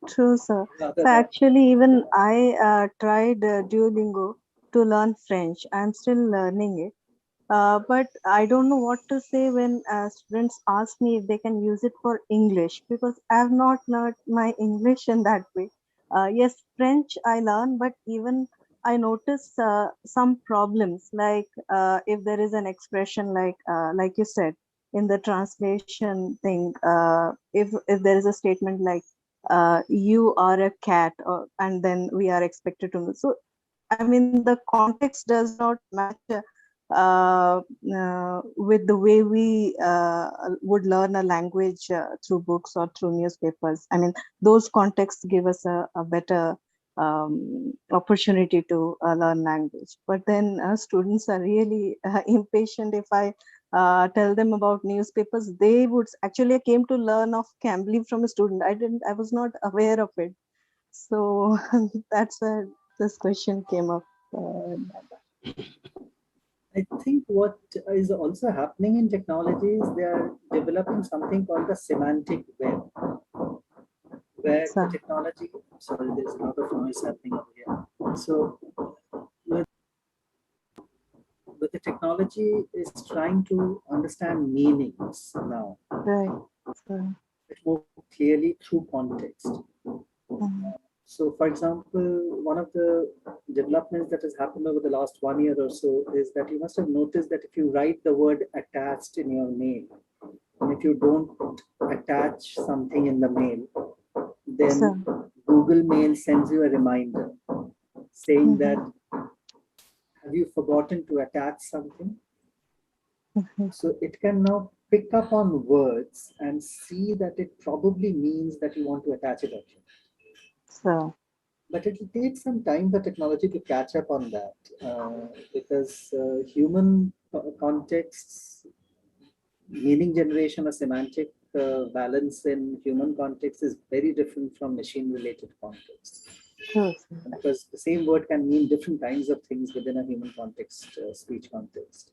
True, sir. So actually, even I tried Duolingo to learn French. I'm still learning it. But I don't know what to say when students ask me if they can use it for English, because I have not learned my English in that way. Yes, French I learn, but even I notice some problems, like if there is an expression like you said in the translation thing, if there is a statement like you are a cat, and then we are expected to know. So I mean, the context does not match with the way we would learn a language through books or through newspapers. I mean, those contexts give us a better opportunity to learn language. But then students are really impatient. If I tell them about newspapers, they would actually, I came to learn of Cambly from a student. I was not aware of it. So that's where this question came up. I think what is also happening in technology is they are developing something called the semantic web, where the technology, sorry, there's a lot of noise happening over here. So but the technology is trying to understand meanings now. Right. So, More clearly through context. So, for example, one of the developments that has happened over the last 1 year or so is that you must have noticed that if you write the word attached in your mail, and if you don't attach something in the mail, then Google Mail sends you a reminder saying that, have you forgotten to attach something? So it can now pick up on words and see that it probably means that you want to attach it. so But it will take some time for technology to catch up on that because human contexts, meaning generation or semantic balance in human context is very different from machine related contexts. true. Because the same word can mean different kinds of things within a human context, speech context.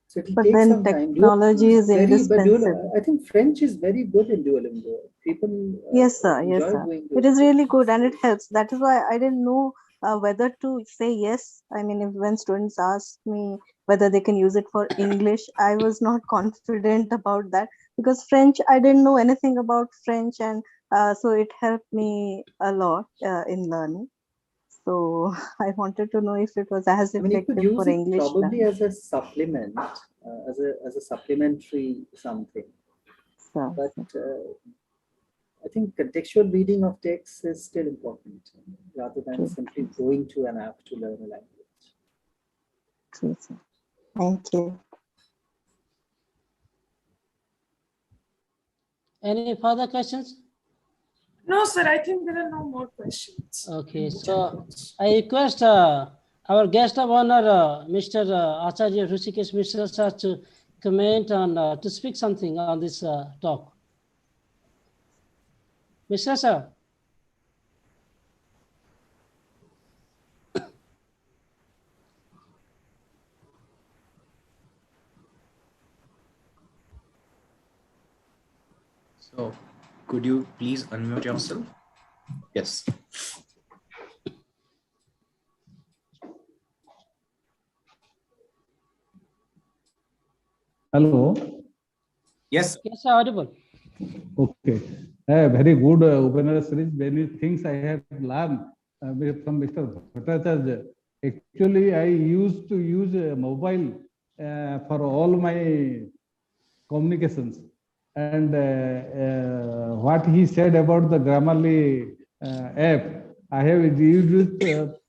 So it will But take then some time. technology is indispensable. I think French is very good in Duolingo. People Yes, sir. Yes, enjoy sir. doing It is really good and it helps. That is why I didn't know whether to say yes. I mean, if when students ask me whether they can use it for English, I was not confident about that because French, I didn't know anything about French, and so it helped me a lot in learning. So I wanted to know if it was as I mean, you could effective use for it English. probably as a supplement, as a supplementary something. So, But I think contextual reading of text is still important rather than simply going to an app to learn a language. true, sir. Thank you. Any further questions? No, sir, I think there are no more questions. Okay, so I request our guest of honor, Mr. Acharya Hrishikesh Mishra sir, to comment on, to speak something on this talk. Mishra sir. So, could you please unmute yourself? Yes. Hello. Yes, sir, audible. Okay. Very good webinar series. Many things I have learned from Mr. Bhattacharya. Actually, I used to use a mobile for all my communications. And what he said about the Grammarly app, I have used it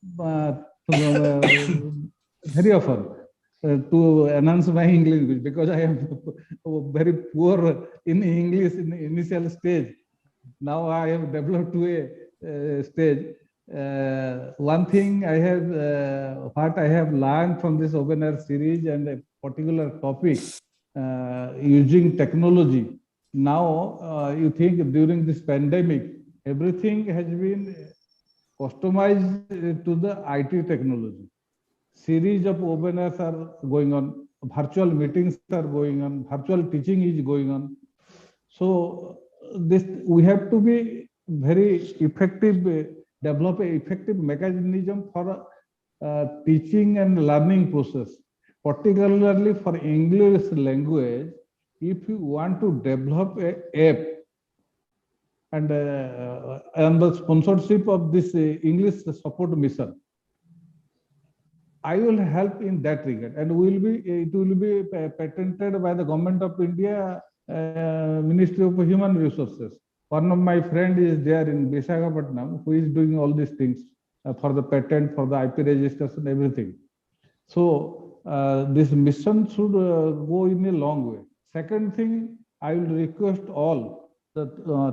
very often to enhance my English because I am very poor in English in the initial stage. Now I have developed to a stage. One thing I have, what I have learned from this webinar series and a particular topic, using technology. Now, you think during this pandemic, everything has been customized to the IT technology. Series of webinars are going on, virtual meetings are going on, virtual teaching is going on. So this we have to be very effective, develop an effective mechanism for teaching and learning process, particularly for English language. If you want to develop an app and the sponsorship of this English support mission, I will help in that regard, and it will be patented by the Government of India, Ministry of Human Resources. One of my friend is there in Visakhapatnam who is doing all these things for the patent, for the IP registration, everything. So this mission should go in a long way. Second thing, I will request all the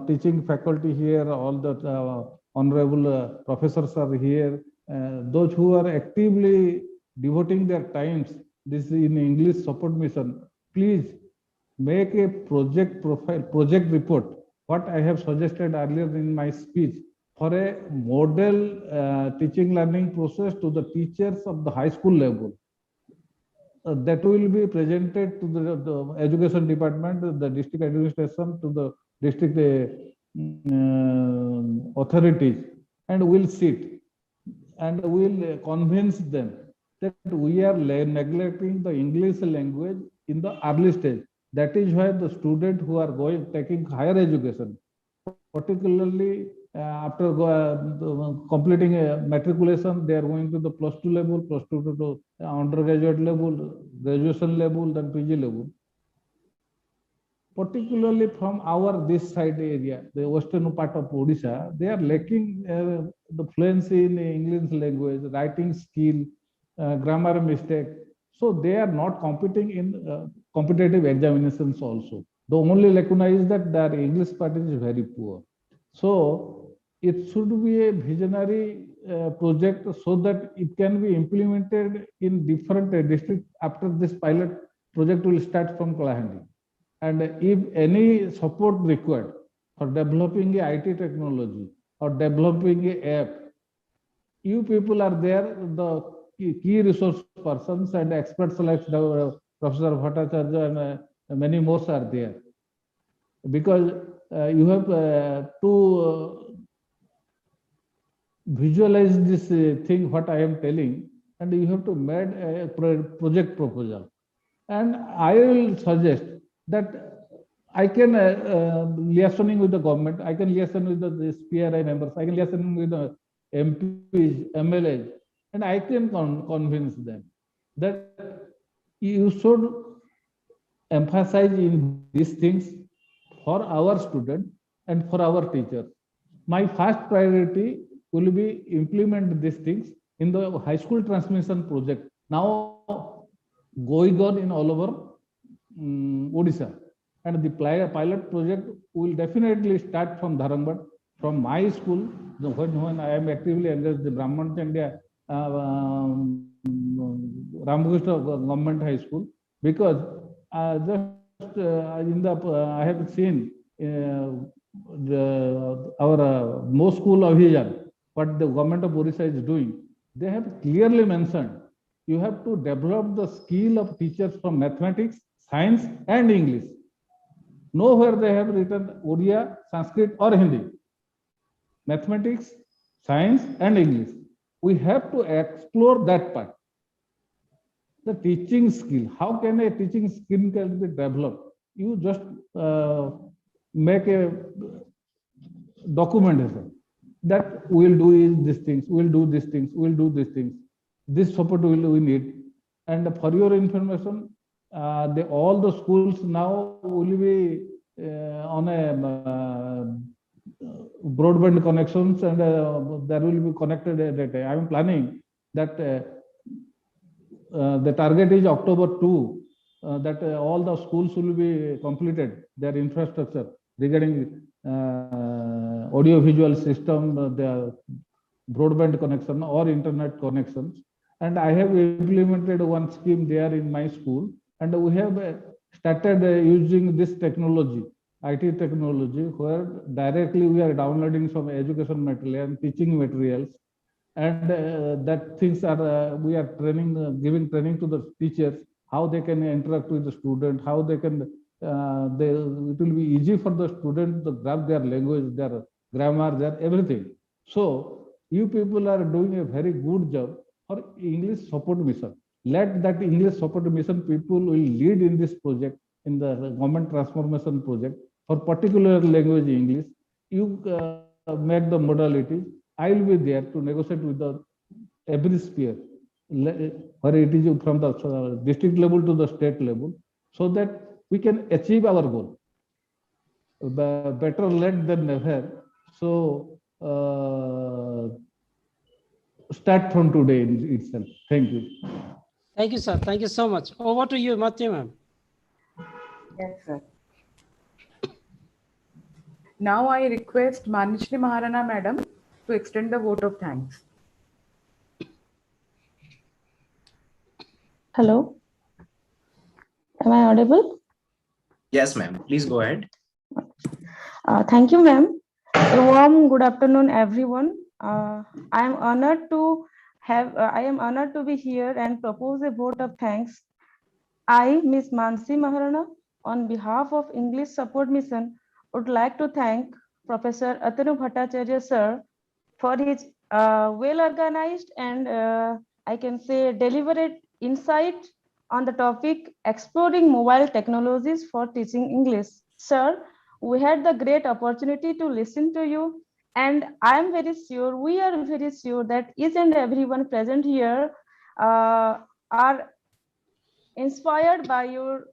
teaching faculty here, all the honorable professors are here, those who are actively devoting their times, this in English support mission, please make a project profile, project report, what I have suggested earlier in my speech, for a model teaching learning process to the teachers of the high school level. That will be presented to the education department, the district administration, to the district authorities, and we'll sit and we'll convince them that we are neglecting the English language in the early stage. That is why the students who are taking higher education, particularly after completing a matriculation, they are going to the +2 level, +2 to the undergraduate level, graduation level, then PG level. Particularly from our this side area, the western part of Odisha, they are lacking the fluency in English language, writing skill, grammar mistake. So they are not competing in competitive examinations also. The only lacuna is that their English part is very poor. So it should be a visionary project so that it can be implemented in different districts after this pilot project will start from Kalahandi. And if any support required for developing a IT technology or developing a app, you people are there, the key resource persons and experts like Professor Bhattacharya and many more are there. Because you have to visualize this thing, what I am telling, and you have to make a project proposal. And I will suggest that I can liaising with the government, I can liaison with the PRI members, I can liaison with the MPs, MLAs, and I can convince them that you should emphasize in these things for our students and for our teachers. My first priority will be implement these things in the high school transmission project now going on in all over Odisha. And the pilot project will definitely start from Dharangad, from my school, when I am actively engaged the Brahman Chandiya Ramakrishna Government High School, because just in the I have seen our no school Abhijan, what the government of Odisha is doing. They have clearly mentioned you have to develop the skill of teachers from mathematics, science, and English. Nowhere they have written Odia, Sanskrit, or Hindi. Mathematics, science, and English. We have to explore that part. The teaching skill. How can a teaching skill can be developed? You just make a documentation that we will do these things, we will do these things, we will do these things. This support we need. And for your information, all the schools now will be on a broadband connections, and there will be connected data. I am planning that the target is October 2, that all the schools will be completed their infrastructure regarding audio visual system, the broadband connection or internet connections. And I have implemented one scheme there in my school, and we have started using this technology, IT technology, where directly we are downloading some education material and teaching materials, and that things are we are training, giving training to the teachers, how they can interact with the student, how they can it will be easy for the student to grab their language, their grammar, their everything. So you people are doing a very good job for English support mission. Let that English support mission people will lead in this project, in the government transformation project for particular language English. You make the modalities. I will be there to negotiate with the every sphere, where it is from the district level to the state level, so that we can achieve our goal. Better late than never. So start from today itself. Thank you. Thank you, sir. Thank you so much. Over to you, Matthew, ma'am. Yes, sir. Now I request Manishri Maharana madam to extend the vote of thanks. Hello. Am I audible? Yes, ma'am. Please go ahead. Thank you, ma'am. A warm good afternoon, everyone. I am honored to be here and propose a vote of thanks. I, Ms. Mansi Maharana, on behalf of English Support Mission, would like to thank Professor Atanu Bhattacharya, sir, for his well-organized and I can say, deliberate insight on the topic exploring mobile technologies for teaching English. Sir, we had the great opportunity to listen to you, and I am very sure, we are very sure that each and everyone present here are inspired by your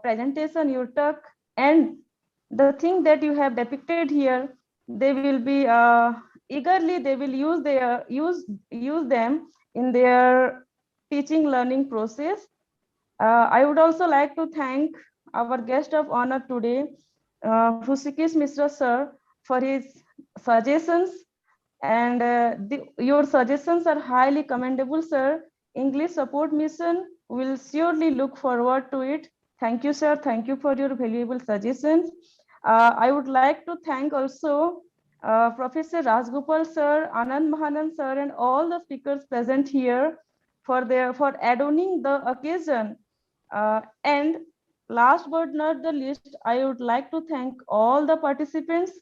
presentation, your talk, and the thing that you have depicted here. They will be eagerly, they will use them in their teaching learning process. I would also like to thank our guest of honor today, Husikis Mishra sir, for his suggestions, and your suggestions are highly commendable, sir. English Support Mission will surely look forward to it. Thank you, sir. Thank you for your valuable suggestions. I would like to thank also Professor Rajgopal sir, Anand Mahanan sir, and all the speakers present here for adorning the occasion. And last but not the least, I would like to thank all the participants,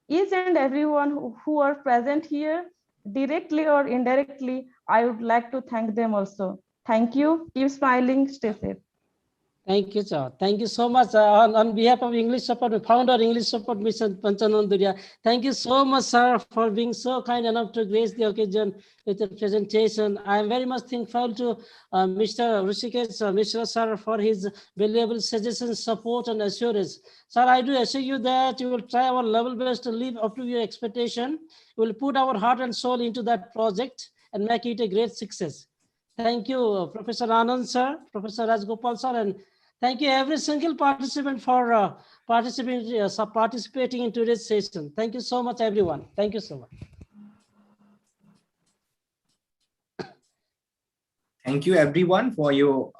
each and everyone who are present here, directly or indirectly. I would like to thank them also. Thank you. Keep smiling. Stay safe. Thank you, sir. Thank you so much on behalf of English Support, founder English Support Mission, Panchananduria. Thank you so much, sir, for being so kind enough to grace the occasion with your presentation. I am very much thankful to Mr. Hrishikesh Mishra, sir, for his valuable suggestions, support, and assurance. Sir, I do assure you that you will try our level best to live up to your expectation. We will put our heart and soul into that project and make it a great success. Thank you, Professor Anand, sir, Professor Rajgopal, sir, and thank you every single participant for participating in today's session. Thank you so much, everyone. Thank you so much. Thank you everyone for your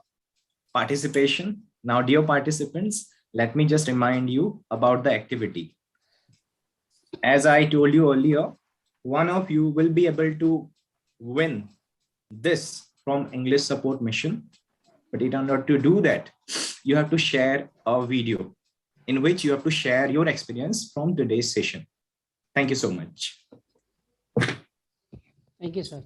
participation. Now, dear participants, let me just remind you about the activity. As I told you earlier, one of you will be able to win this from English Support Mission. But in order to do that, you have to share a video in which you have to share your experience from today's session. Thank you so much. Thank you, sir.